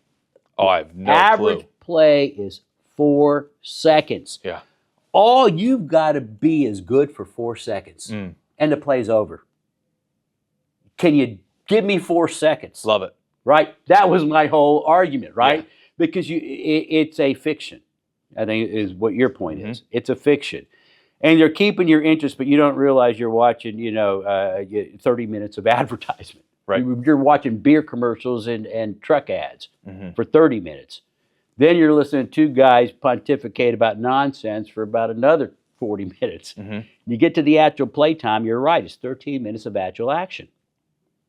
Oh, I have no average clue. play is 4 seconds. Yeah. All you've got to be is good for 4 seconds, and the play's over. Can you give me 4 seconds? Love it. Right? That was my whole argument, right? Yeah. Because it's a fiction, I think is what your point is. It's a fiction. And you're keeping your interest, but you don't realize you're watching, 30 minutes of advertisement. Right. You're watching beer commercials and truck ads for 30 minutes. Then you're listening to 2 guys pontificate about nonsense for about another 40 minutes. You get to the actual playtime, you're right, it's 13 minutes of actual action.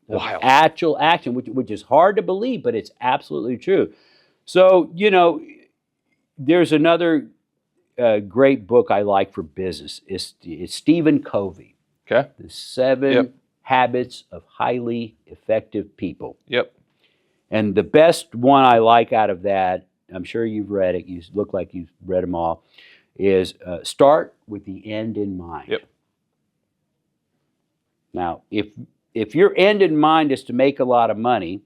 Wow. Actual action, which is hard to believe, but it's absolutely true. So, there's another great book I like for business. It's Stephen Covey. Okay. The 7 Habits of Highly Effective People. Yep. And the best one I like out of that, I'm sure you've read it, you look like you've read them all, is start with the end in mind. Yep. Now, if your end in mind is to make a lot of money,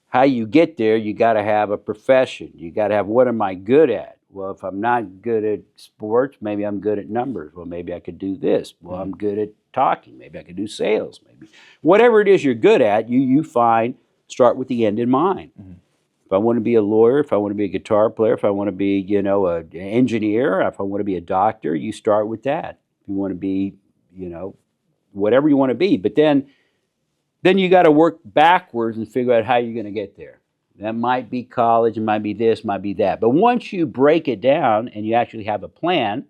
how you get there, you got to have a profession. You got to have, what am I good at? Well, if I'm not good at sports, maybe I'm good at numbers. Well, maybe I could do this. Well, I'm good at talking. Maybe I could do sales. Maybe whatever it is you're good at, you find, start with the end in mind. If I want to be a lawyer, if I want to be a guitar player, if I want to be, an engineer, if I want to be a doctor, you start with that. If you want to be, whatever you want to be. But then you got to work backwards and figure out how you're going to get there. That might be college, it might be this, might be that. But once you break it down and you actually have a plan,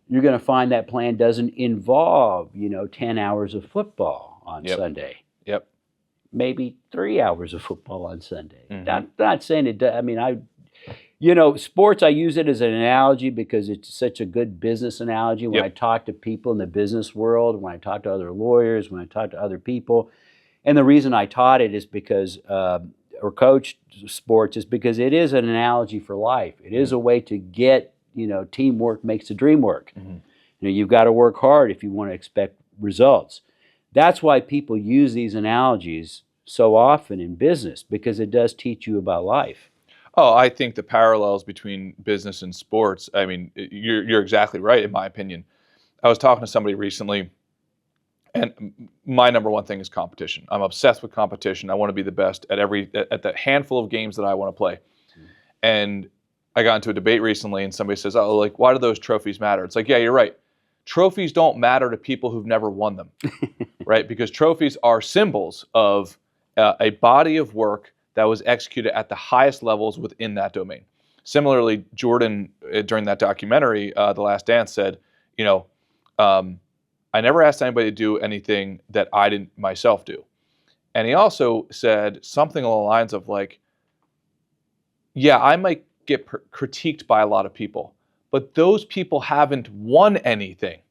you're going to find that plan doesn't involve, 10 hours of football on Sunday. Yep. Maybe 3 hours of football on Sunday. Not saying it does. I mean, sports, I use it as an analogy because it's such a good business analogy. When I talk to people in the business world, when I talk to other lawyers, when I talk to other people. And the reason I taught it is because, or coached sports, is because it is an analogy for life. It is a way to get, teamwork makes the dream work. You've got to work hard if you want to expect results. That's why people use these analogies so often in business, because it does teach you about life. Oh, I think the parallels between business and sports, I mean, you're exactly right, in my opinion. I was talking to somebody recently, and my number one thing is competition. I'm obsessed with competition. I want to be the best at the handful of games that I want to play. And I got into a debate recently, and somebody says, "Oh, like, why do those trophies matter?" It's like, yeah, you're right. Trophies don't matter to people who've never won them, right? Because trophies are symbols of a body of work that was executed at the highest levels within that domain. Similarly, Jordan, during that documentary, The Last Dance, said, I never asked anybody to do anything that I didn't myself do. And he also said something along the lines of like, yeah, I might get critiqued by a lot of people, but those people haven't won anything,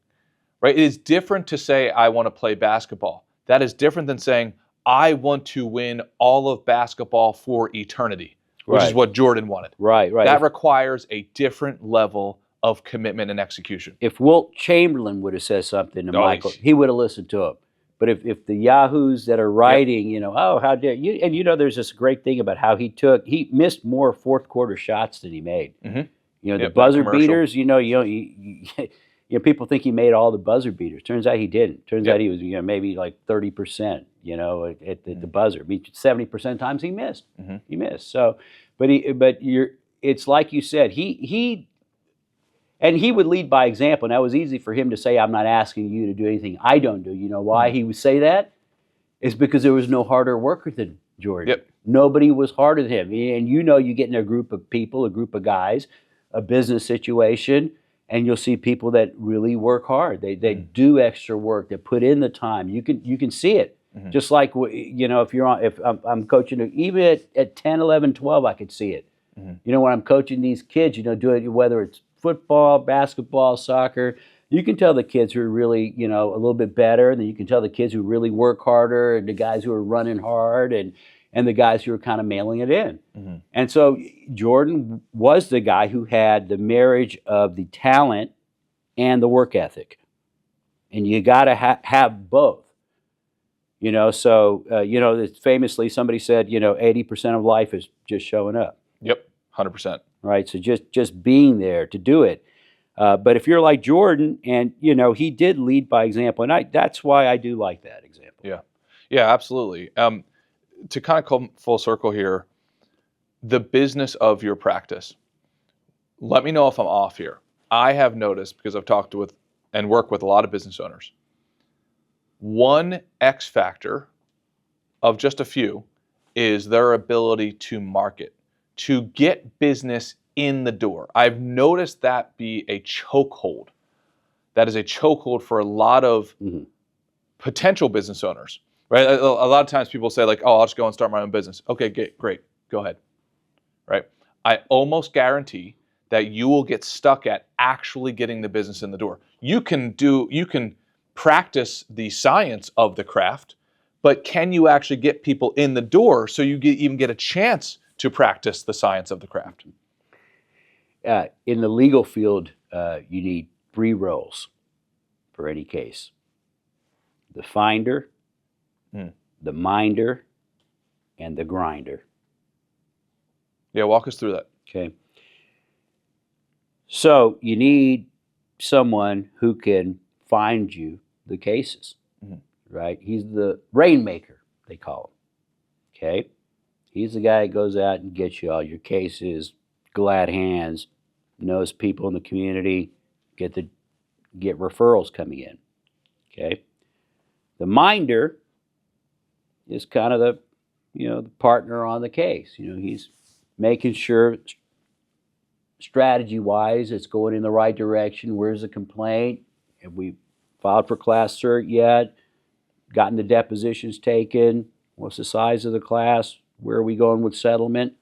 right? It is different to say, I want to play basketball. That is different than saying, I want to win all of basketball for eternity, which is what Jordan wanted. Right. That requires a different level of commitment and execution. If Wilt Chamberlain would have said something to Michael, he would have listened to him. But if the yahoos that are writing, oh, how dare you, and there's this great thing about how he missed more fourth quarter shots than he made. The buzzer beaters, people think he made all the buzzer beaters. Turns out he didn't. Turns out he was, maybe like 30%, at the buzzer. 70% of times he missed. He missed. So, it's like you said, he would lead by example. Now, it was easy for him to say, I'm not asking you to do anything I don't do. You know why he would say that? It's because there was no harder worker than Jordan. Yep. Nobody was harder than him. And you get in a group of people, a group of guys, a business situation, and you'll see people that really work hard. They do extra work. They put in the time. You can see it. Just like if I'm coaching, even at 10, 11, 12, I could see it. When I'm coaching these kids, doing whether it's football, basketball, soccer, you can tell the kids who are really, a little bit better. Then you can tell the kids who really work harder, and the guys who are running hard, and the guys who are kind of mailing it in. And so Jordan was the guy who had the marriage of the talent and the work ethic. And you got to have both. Famously somebody said, 80% of life is just showing up. Yep, 100%. Right, so just being there to do it. But if you're like Jordan, and he did lead by example, and that's why I do like that example. Yeah, absolutely. To kind of come full circle here, the business of your practice. Let me know if I'm off here. I have noticed, because I've talked with and worked with a lot of business owners, one X factor of just a few is their ability to market, to get business in the door. I've noticed that be a chokehold. That is a chokehold for a lot of potential business owners, right? A lot of times people say like, oh, I'll just go and start my own business. Okay, great, go ahead, right? I almost guarantee that you will get stuck at actually getting the business in the door. You can practice the science of the craft, but can you actually get people in the door so you even get a chance to practice the science of the craft? In the legal field, you need 3 roles for any case: the finder, the minder, and the grinder. Yeah, walk us through that. Okay. So you need someone who can find you the cases, right? He's the rainmaker, they call him. Okay. He's the guy that goes out and gets you all your cases, glad hands, knows people in the community, get referrals coming in. Okay. The minder is kind of the partner on the case. He's making sure strategy-wise it's going in the right direction. Where's the complaint? Have we filed for class cert yet? Gotten the depositions taken? What's the size of the class? Where are we going with settlement?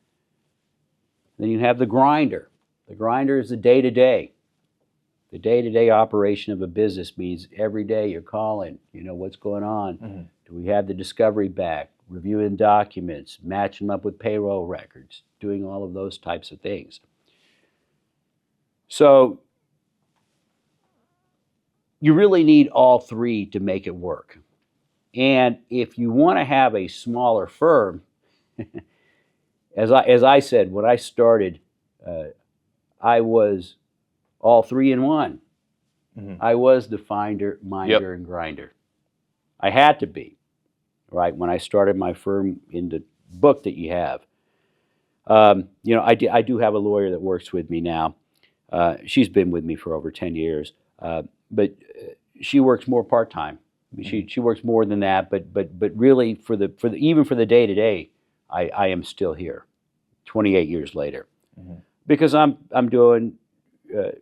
Then you have the grinder. The grinder is the day-to-day. The day-to-day operation of a business means every day you're calling, what's going on? Do we have the discovery back? Reviewing documents, matching them up with payroll records, doing all of those types of things. So you really need all 3 to make it work. And if you want to have a smaller firm, as I said, when I started, I was all 3 in one. I was the finder, minder, and grinder. I had to be, right? When I started my firm in the book that you have. I do have a lawyer that works with me now. She's been with me for over 10 years, but she works more part-time. I mean, she works more than that, but really for the day-to-day, I am still here, 28 years later, because I'm doing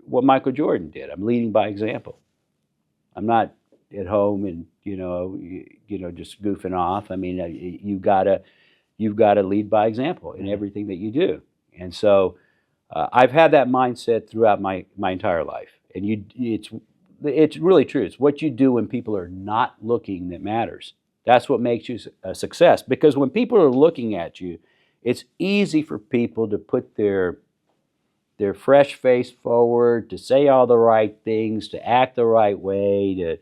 what Michael Jordan did. I'm leading by example. I'm not at home and just goofing off. I mean, you've got to lead by example in everything that you do, and so I've had that mindset throughout my entire life, and it's really true. It's what you do when people are not looking that matters. That's what makes you a success. Because when people are looking at you, it's easy for people to put their fresh face forward, to say all the right things, to act the right way, to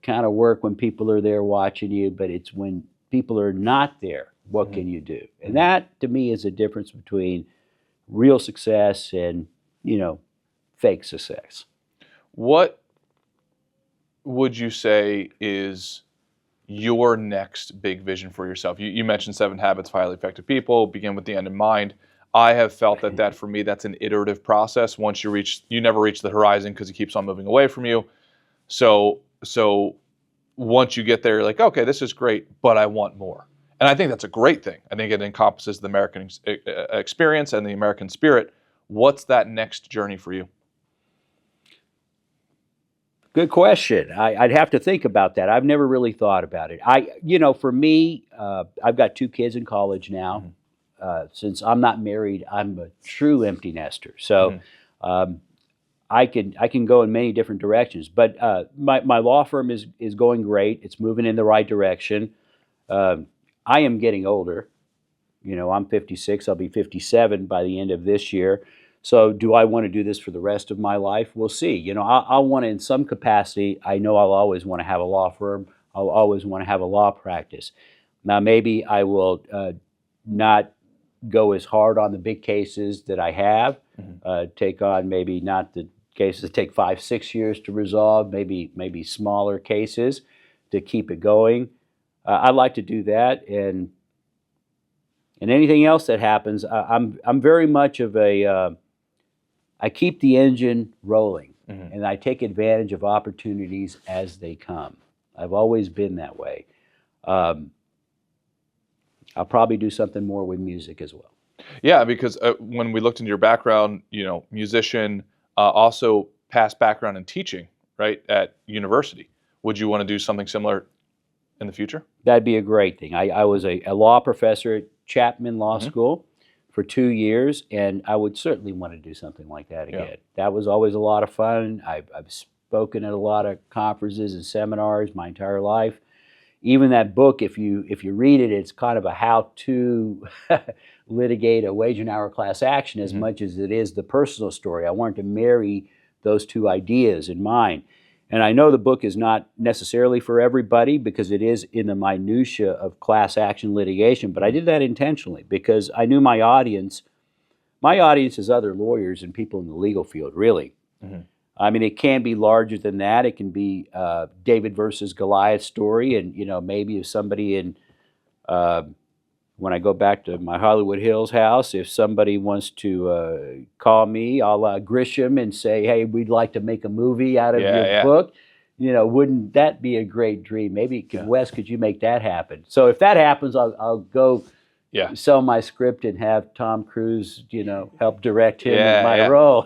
kind of work when people are there watching you. But it's when people are not there, what can you do? And that, to me, is a difference between real success and fake success. What would you say is your next big vision for yourself? You mentioned 7 Habits of Highly Effective People, begin with the end in mind. I have felt that for me, that's an iterative process. Once you never reach the horizon because it keeps on moving away from you. So once you get there, you're like, okay, this is great, but I want more. And I think that's a great thing. I think it encompasses the American experience and the American spirit. What's that next journey for you? Good question. I'd have to think about that. I've never really thought about it. For me, I've got 2 kids in college now. Since I'm not married, I'm a true empty nester. So I can go in many different directions. But my law firm is going great. It's moving in the right direction. I am getting older. I'm 56. I'll be 57 by the end of this year. So do I want to do this for the rest of my life? We'll see. I'll want to, in some capacity, I know I'll always want to have a law firm. I'll always want to have a law practice. Now, maybe I will not go as hard on the big cases that I have, take on maybe not the cases that take 5, 6 years to resolve, maybe smaller cases to keep it going. I'd like to do that, and anything else that happens, I'm very much of a I keep the engine rolling, and I take advantage of opportunities as they come. I've always been that way. I'll probably do something more with music as well. Yeah, because when we looked into your background, musician, also past background in teaching, right, at university. Would you want to do something similar in the future? That'd be a great thing. I was a law professor at Chapman Law School for 2 years, and I would certainly want to do something like that again. Yeah. That was always a lot of fun. I've spoken at a lot of conferences and seminars my entire life. Even that book, if you read it, it's kind of a how-to litigate a wage and hour class action as much as it is the personal story. I wanted to marry those 2 ideas in mind. And I know the book is not necessarily for everybody because it is in the minutia of class action litigation, but I did that intentionally because I knew my audience is other lawyers and people in the legal field, really. I mean, it can be larger than that. It can be David versus Goliath story, and maybe if somebody in when I go back to my Hollywood Hills house, if somebody wants to call me, I'll Grisham and say, "Hey, we'd like to make a movie out of your book." Wouldn't that be a great dream? Maybe Wes, could you make that happen? So if that happens, I'll go sell my script and have Tom Cruise, help direct him in my role.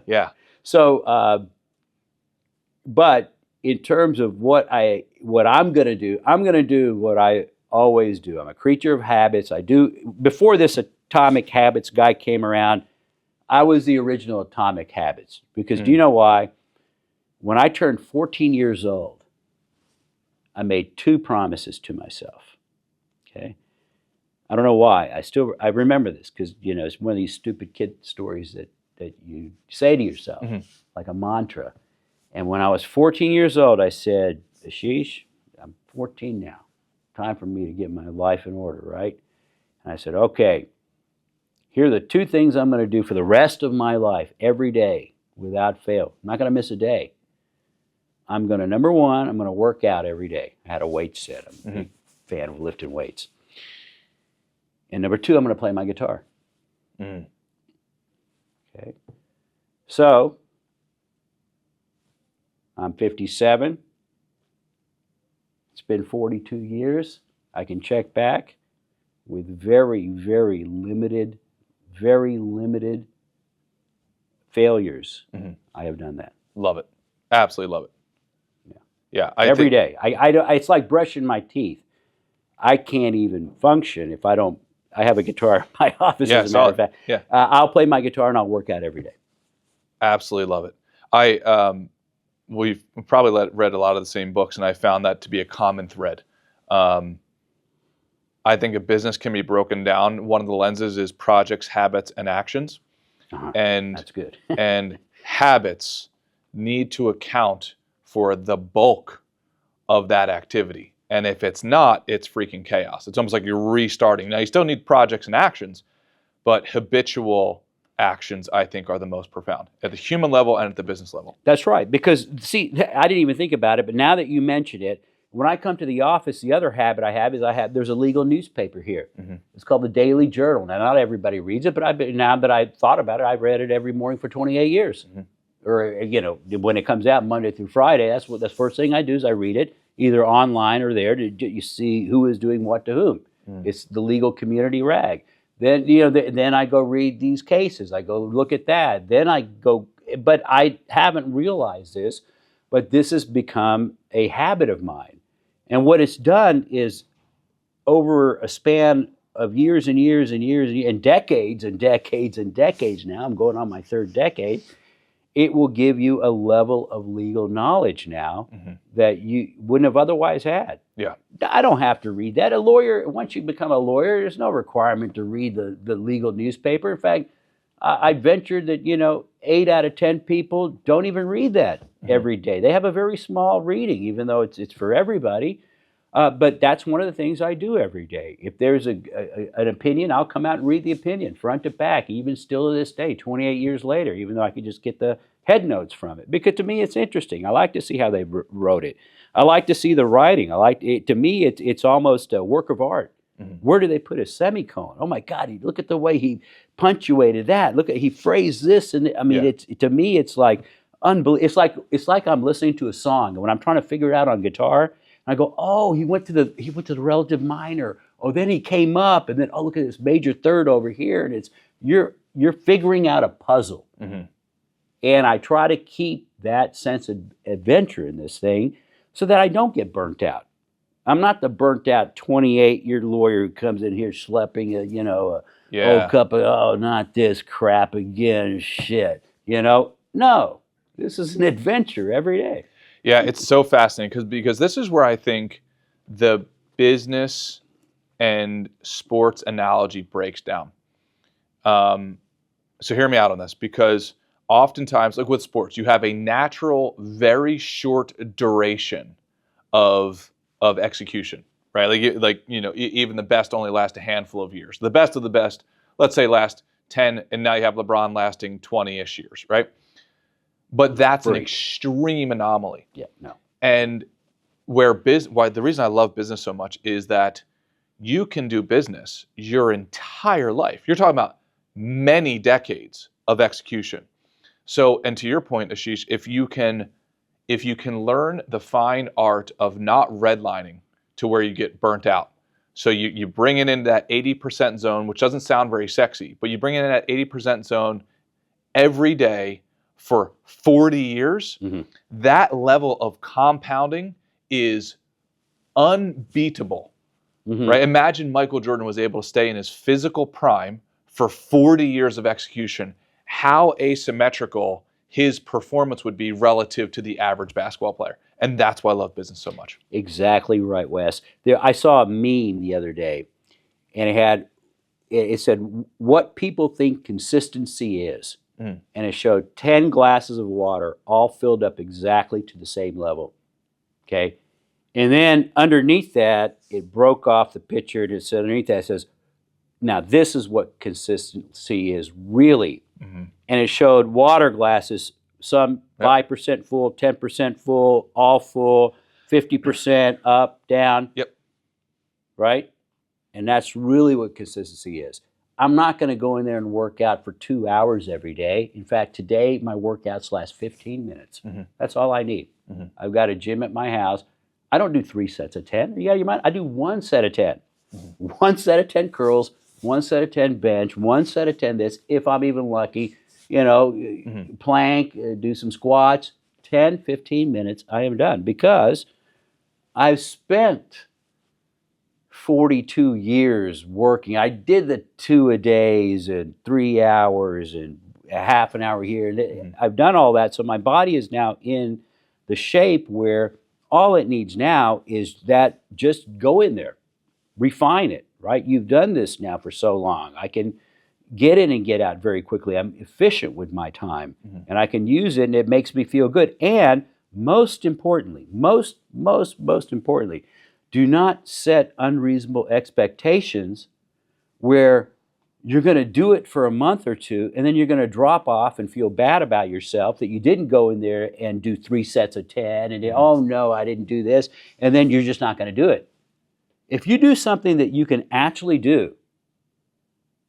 Yeah. So, but in terms of what I'm going to do, I'm going to do what I always do. I'm a creature of habits. Before this Atomic Habits guy came around, I was the original Atomic Habits. Because do you know why? When I turned 14 years old, I made 2 promises to myself. Okay? I don't know why. I remember this because, it's one of these stupid kid stories that you say to yourself, like a mantra. And when I was 14 years old, I said, "Aashish, I'm 14 now. Time for me to get my life in order, right?" And I said, "Okay, here are the 2 things I'm going to do for the rest of my life, every day, without fail. I'm not going to miss a day. Number 1, I'm going to work out every day." I had a weight set. I'm a big fan of lifting weights. And number 2, I'm going to play my guitar. Okay. So, I'm 57. It's been 42 years. I can check back with very, very limited failures. I have done that. Love it. Absolutely love it. Yeah. Every day. It's like brushing my teeth. I can't even function if I don't. I have a guitar in my office, as a matter of fact. Yeah. I'll play my guitar and I'll work out every day. Absolutely love it. We've probably read a lot of the same books, and I found that to be a common thread. I think a business can be broken down. One of the lenses is projects, habits, and actions. And that's good. And habits need to account for the bulk of that activity. And if it's not, it's freaking chaos. It's almost like you're restarting. Now, you still need projects and actions, but habitual actions, I think, are the most profound at the human level and at the business level. That's right. Because, see, I didn't even think about it, but now that you mention it, when I come to the office, the other habit I have is there's a legal newspaper here. It's called the Daily Journal. Now, not everybody reads it, but now that I've thought about it, I've read it every morning for 28 years. Or, when it comes out Monday through Friday, that's the first thing I do is I read it. either online or there to you see who is doing what to whom. It's the legal community rag. Then then I go read these cases. I go look at that. Then I go, but I haven't realized this, but this has become a habit of mine. And what it's done is over a span of years and years and years and decades and decades and decades now, I'm going on my third decade, it will give you a level of legal knowledge now that you wouldn't have otherwise had. Yeah. I don't have to read that. A lawyer, once you become a lawyer, there's no requirement to read the legal newspaper. In fact, I ventured that, 8 out of 10 people don't even read that every day. They have a very small reading, even though it's for everybody. But that's one of the things I do every day. If there's an opinion, I'll come out and read the opinion front to back, even still to this day, 28 years later, even though I could just get the head notes from it. Because to me, it's interesting. I like to see how they wrote it. I like to see the writing. To me, it's almost a work of art. Where do they put a semicolon? Oh my God! Look at the way he punctuated that. He phrased this, and I mean, to me, it's like unbelievable. It's like I'm listening to a song, and when I'm trying to figure it out on guitar, I go, oh, he went to the relative minor. Oh, then he came up, and then look at this major third over here, and you're figuring out a puzzle. And I try to keep that sense of adventure in this thing, so that I don't get burnt out. I'm not the burnt out 28-year lawyer who comes in here schlepping old cup of not this crap again, shit. No, this is an adventure every day. Yeah, it's so fascinating because this is where I think the business and sports analogy breaks down. So hear me out on this, because oftentimes, like with sports, you have a natural, very short duration of execution, right? Even the best only last a handful of years. The best of the best, let's say, last 10, and now you have LeBron lasting 20-ish years, right? But that's an extreme anomaly. Yeah, no. And why the reason I love business so much is that you can do business your entire life. You're talking about many decades of execution. So, and to your point, Aashish, if you can learn the fine art of not redlining to where you get burnt out. So you bring it into that 80% zone, which doesn't sound very sexy, but you bring it in that 80% zone every day for 40 years, that level of compounding is unbeatable, right? Imagine Michael Jordan was able to stay in his physical prime for 40 years of execution. How asymmetrical his performance would be relative to the average basketball player. And that's why I love business so much. Exactly right, Wes. I saw a meme the other day, and it said, what people think consistency is. And it showed 10 glasses of water all filled up exactly to the same level. Okay? And then underneath that, it broke off the picture, and it said underneath that, it says, now this is what consistency is really. And it showed water glasses, some 5% full, 10% full, all full, 50% up, down. Yep. Right? And that's really what consistency is. I'm not going to go in there and work out for 2 hours every day. In fact, today my workouts last 15 minutes. That's all I need. I've got a gym at my house. I don't do 3 sets of 10. Yeah, you might. I do 1 set of 10. 1 set of 10 curls, 1 set of 10 bench, 1 set of 10 this, if I'm even lucky. Plank, do some squats. 10, 15 minutes, I am done. Because I've spent 42 years working. I did the 2-a-days and 3 hours and a half an hour here. I've done all that, so my body is now in the shape where all it needs now is that just go in there, refine it, right? You've done this now for so long. I can get in and get out very quickly. I'm efficient with my time, and I can use it, and it makes me feel good. And most importantly, most importantly, do not set unreasonable expectations where you're going to do it for a month or two, and then you're going to drop off and feel bad about yourself that you didn't go in there and do 3 sets of 10, and oh no, I didn't do this, and then you're just not going to do it. If you do something that you can actually do,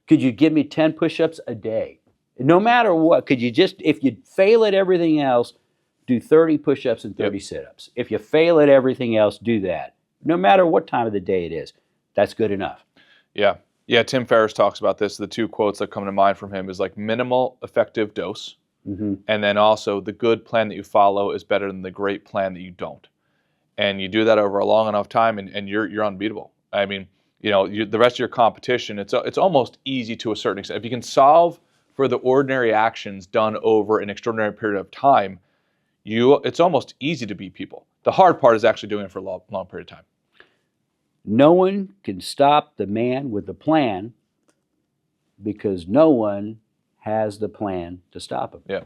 could you give me 10 push-ups a day? No matter what, could you just, if you fail at everything else, do 30 push-ups and 30 sit-ups. If you fail at everything else, do that. No matter what time of the day it is, that's good enough. Yeah. Yeah, Tim Ferriss talks about this. The two quotes that come to mind from him is like minimal effective dose, and then also the good plan that you follow is better than the great plan that you don't. And you do that over a long enough time, and you're unbeatable. I mean, the rest of your competition, it's almost easy to a certain extent. If you can solve for the ordinary actions done over an extraordinary period of time, it's almost easy to beat people. The hard part is actually doing it for a long period of time. No one can stop the man with the plan because no one has the plan to stop him. Yeah.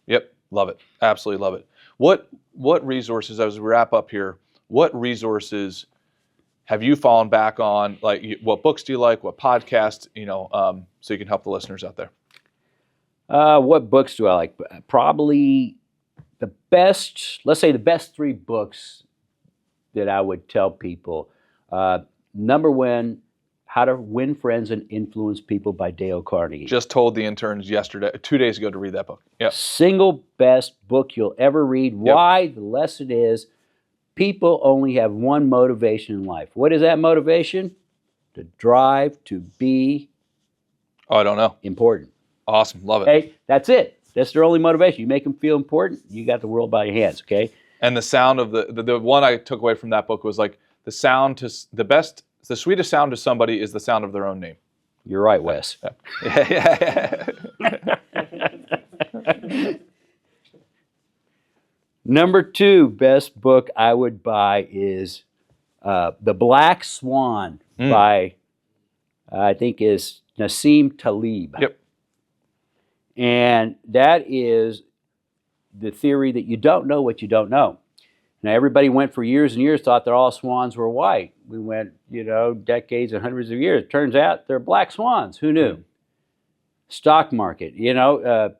Yep. Love it. Absolutely love it. What resources, as we wrap up here, what resources have you fallen back on? Like, what books do you like? What podcasts? So you can help the listeners out there. What books do I like? Probably the best 3 books that I would tell people. Number 1, How to Win Friends and Influence People by Dale Carnegie. Just told the interns 2 days ago to read that book. Yep. Single best book you'll ever read. Yep. Why? The lesson is people only have one motivation in life. What is that motivation? To drive to be I don't know. important. Awesome. Love it. Okay? That's it. That's their only motivation. You make them feel important, you got the world by your hands, okay? And the sound of the one I took away from that book was like the sweetest sound to somebody is the sound of their own name. You're right, Wes. Yeah. Number 2 best book I would buy is The Black Swan by, I think is Nassim Taleb. Yep. And that is the theory that you don't know what you don't know. Now, everybody went for years and years, thought that all swans were white. We went, decades and hundreds of years. Turns out they're black swans. Who knew? Stock market.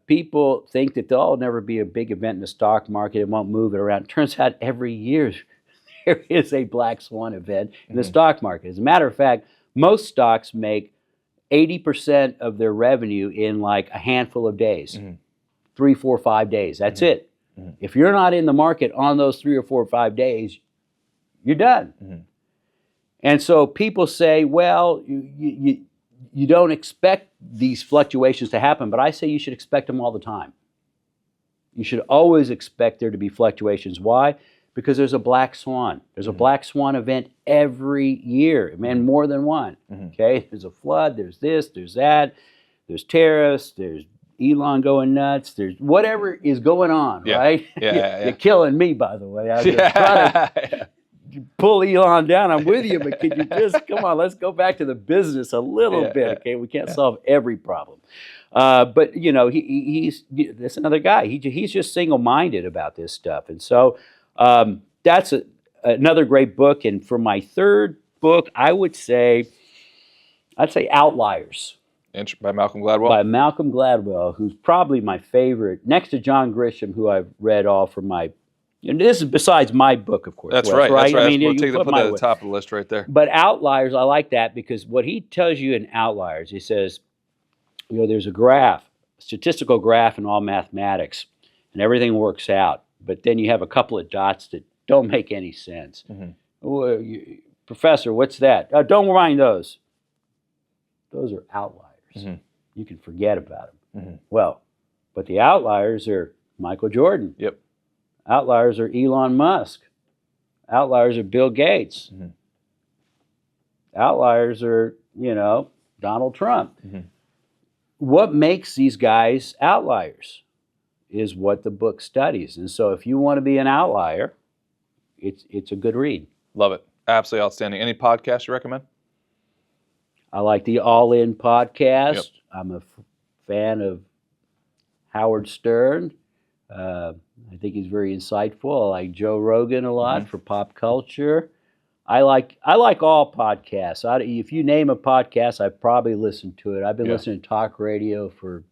People think that there'll never be a big event in the stock market. It won't move it around. Turns out every year there is a black swan event in the stock market. As a matter of fact, most stocks make 80% of their revenue in like a handful of days. 3, 4, 5 days. That's it. If you're not in the market on those 3 or 4 or 5 days, you're done. And so people say, well, you don't expect these fluctuations to happen, but I say you should expect them all the time. You should always expect there to be fluctuations. Why? Because there's a black swan. There's a black swan event every year, and more than one. Okay, there's a flood, there's this, there's that, there's tariffs, there's Elon going nuts, there's whatever is going on, right? You're killing me, by the way. I'm just trying to pull Elon down. I'm with you, but could you just, come on, let's go back to the business a little bit, okay? We can't solve every problem. But, he's that's another guy. He's just single-minded about this stuff. And so that's another great book. And for my 3rd book, I'd say Outliers. By Malcolm Gladwell? By Malcolm Gladwell, who's probably my favorite, next to John Grisham, who I've read all from my, this is besides my book, of course. That's Wes, right. That's right. I mean, We'll put that at the top of the list right there. But Outliers, I like that because what he tells you in Outliers, he says, there's a graph, a statistical graph in all mathematics, and everything works out. But then you have a couple of dots that don't make any sense. Professor, what's that? Don't mind those. Those are outliers. You can forget about them. Well, but the outliers are Michael Jordan. Yep. Outliers are Elon Musk. Outliers are Bill Gates. Outliers are, Donald Trump. What makes these guys outliers is what the book studies. And so if you want to be an outlier, it's a good read. Love it. Absolutely outstanding. Any podcasts you recommend? I like the All In podcast. I'm a fan of Howard Stern. I think he's very insightful. I like Joe Rogan a lot for pop culture. I like all podcasts. If you name a podcast, I've probably listened to it. I've been listening to talk radio for,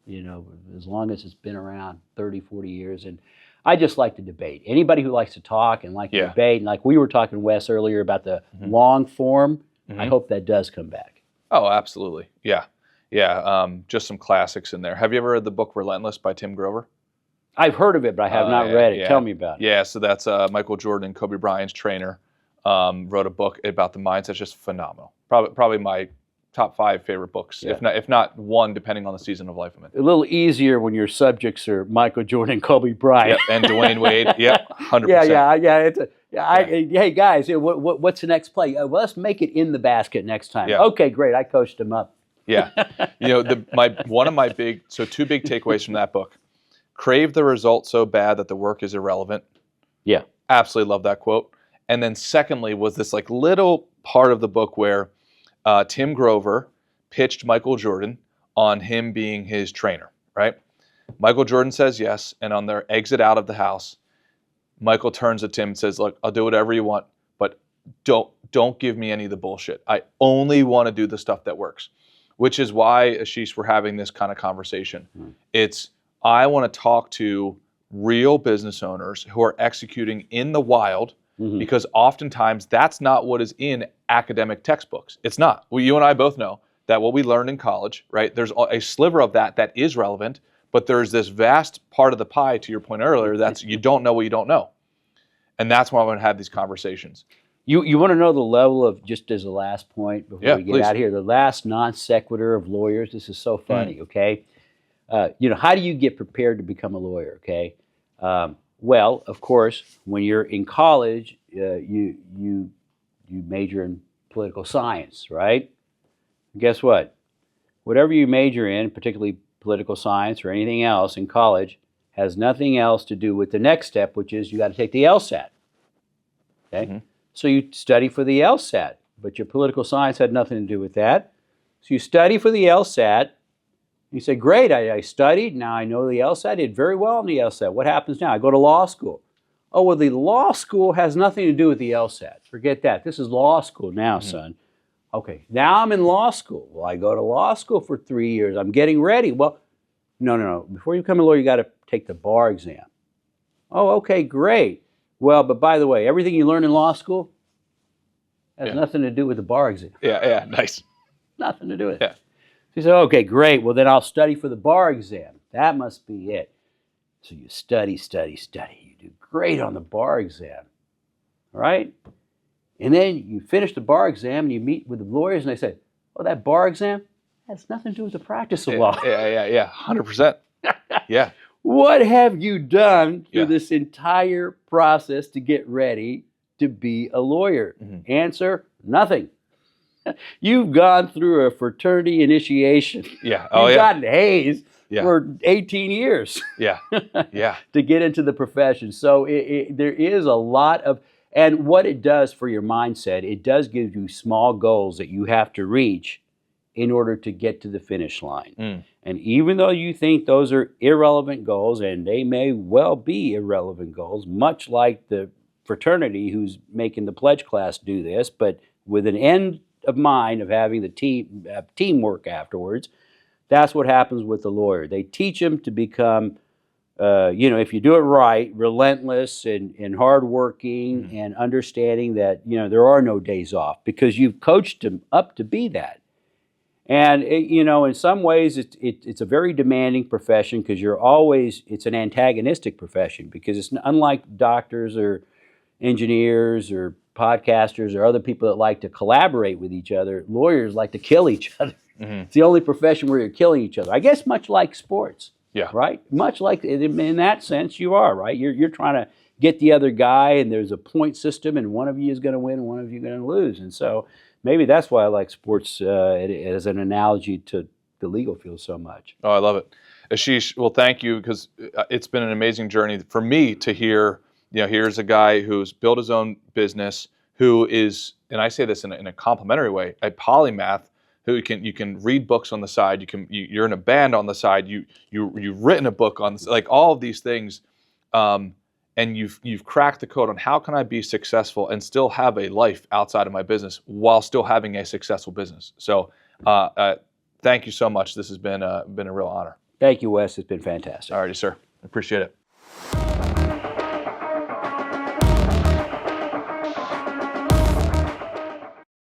as long as it's been around, 30, 40 years. And I just like to debate. Anybody who likes to talk and like to debate, and like we were talking, Wes, earlier about the long form, I hope that does come back. Oh, absolutely. Yeah. Just some classics in there. Have you ever read the book Relentless by Tim Grover? I've heard of it, but I have not read it. Yeah. Tell me about it. Yeah, so that's Michael Jordan, Kobe Bryant's trainer, wrote a book about the mindset. It's just phenomenal. Probably my top 5 favorite books, Yeah. if not one, depending on the season of life I'm in. A little easier when your subjects are Michael Jordan, Kobe Bryant. Yep, and Dwayne Wade. Yep, 100%. Hey guys, what's the next play? Well, let's make it in the basket next time. Yeah. Okay, great. I coached him up. Yeah, one of my two big takeaways from that book: crave the result so bad that the work is irrelevant. Yeah, absolutely love that quote. And then secondly was this like little part of the book where Tim Grover pitched Michael Jordan on him being his trainer, right? Michael Jordan says yes, and on their exit out of the house, Michael turns to Tim and says, look, I'll do whatever you want, but don't give me any of the bullshit. I only want to do the stuff that works, which is why, Aashish, we're having this kind of conversation. It's, I want to talk to real business owners who are executing in the wild, because oftentimes that's not what is in academic textbooks. It's not. Well, you and I both know that what we learned in college, right? There's a sliver of that is relevant, but there's this vast part of the pie, to your point earlier, that's you don't know what you don't know. And that's why I want to have these conversations. You want to know the level of, just as a last point before we get please. out of here, the last non sequitur of lawyers. This is so funny, okay? How do you get prepared to become a lawyer, okay? Well, of course, when you're in college, you major in political science, right? Guess what? Whatever you major in, particularly political science or anything else in college, has nothing else to do with the next step, which is you got to take the LSAT. Okay? So you study for the LSAT, but your political science had nothing to do with that. So you study for the LSAT. You say, great, I studied. Now I know the LSAT. I did very well on the LSAT. What happens now? I go to law school. Oh, well, the law school has nothing to do with the LSAT. Forget that. This is law school now, son. Okay, now I'm in law school. Well, I go to law school for 3 years. I'm getting ready. Well, no. Before you become a lawyer, you got to take the bar exam. Oh, okay, great. Well, but by the way, everything you learn in law school has nothing to do with the bar exam. Yeah, nice. Nothing to do with it. Yeah. So you say, okay, great. Well, then I'll study for the bar exam. That must be it. So you study. You do great on the bar exam. All right? And then you finish the bar exam and you meet with the lawyers and they say, oh, that bar exam has nothing to do with the practice of law. Yeah, 100%. Yeah. What have you done through this entire process to get ready to be a lawyer? Answer, nothing. You've gone through a fraternity initiation. Yeah. You've gotten A's for 18 years. Yeah. To get into the profession. So there is a lot of, and what it does for your mindset, it does give you small goals that you have to reach in order to get to the finish line. And even though you think those are irrelevant goals, and they may well be irrelevant goals, much like the fraternity who's making the pledge class do this, but with an end of mind of having the teamwork afterwards, that's what happens with the lawyer. They teach them to become, if you do it right, relentless and hardworking and understanding that, there are no days off because you've coached them up to be that. And, in some ways, it's a very demanding profession because it's an antagonistic profession because it's unlike doctors or engineers or podcasters or other people that like to collaborate with each other. Lawyers like to kill each other. It's the only profession where you're killing each other. I guess much like sports. Yeah. Right? Much like, in that sense, you are, right? You're trying to get the other guy, and there's a point system, and one of you is going to win and one of you is going to lose. And so maybe that's why I like sports as an analogy to the legal field so much. Oh, I love it. Aashish, well, thank you, because it's been an amazing journey for me to hear, here's a guy who's built his own business, who is, and I say this in a complimentary way, a polymath, who you can read books on the side, you're in a band on the side, you've written a book on this, like all of these things, and you've cracked the code on how can I be successful and still have a life outside of my business while still having a successful business. So thank you so much. This has been a real honor. Thank you, Wes. It's been fantastic. All righty, sir. Appreciate it.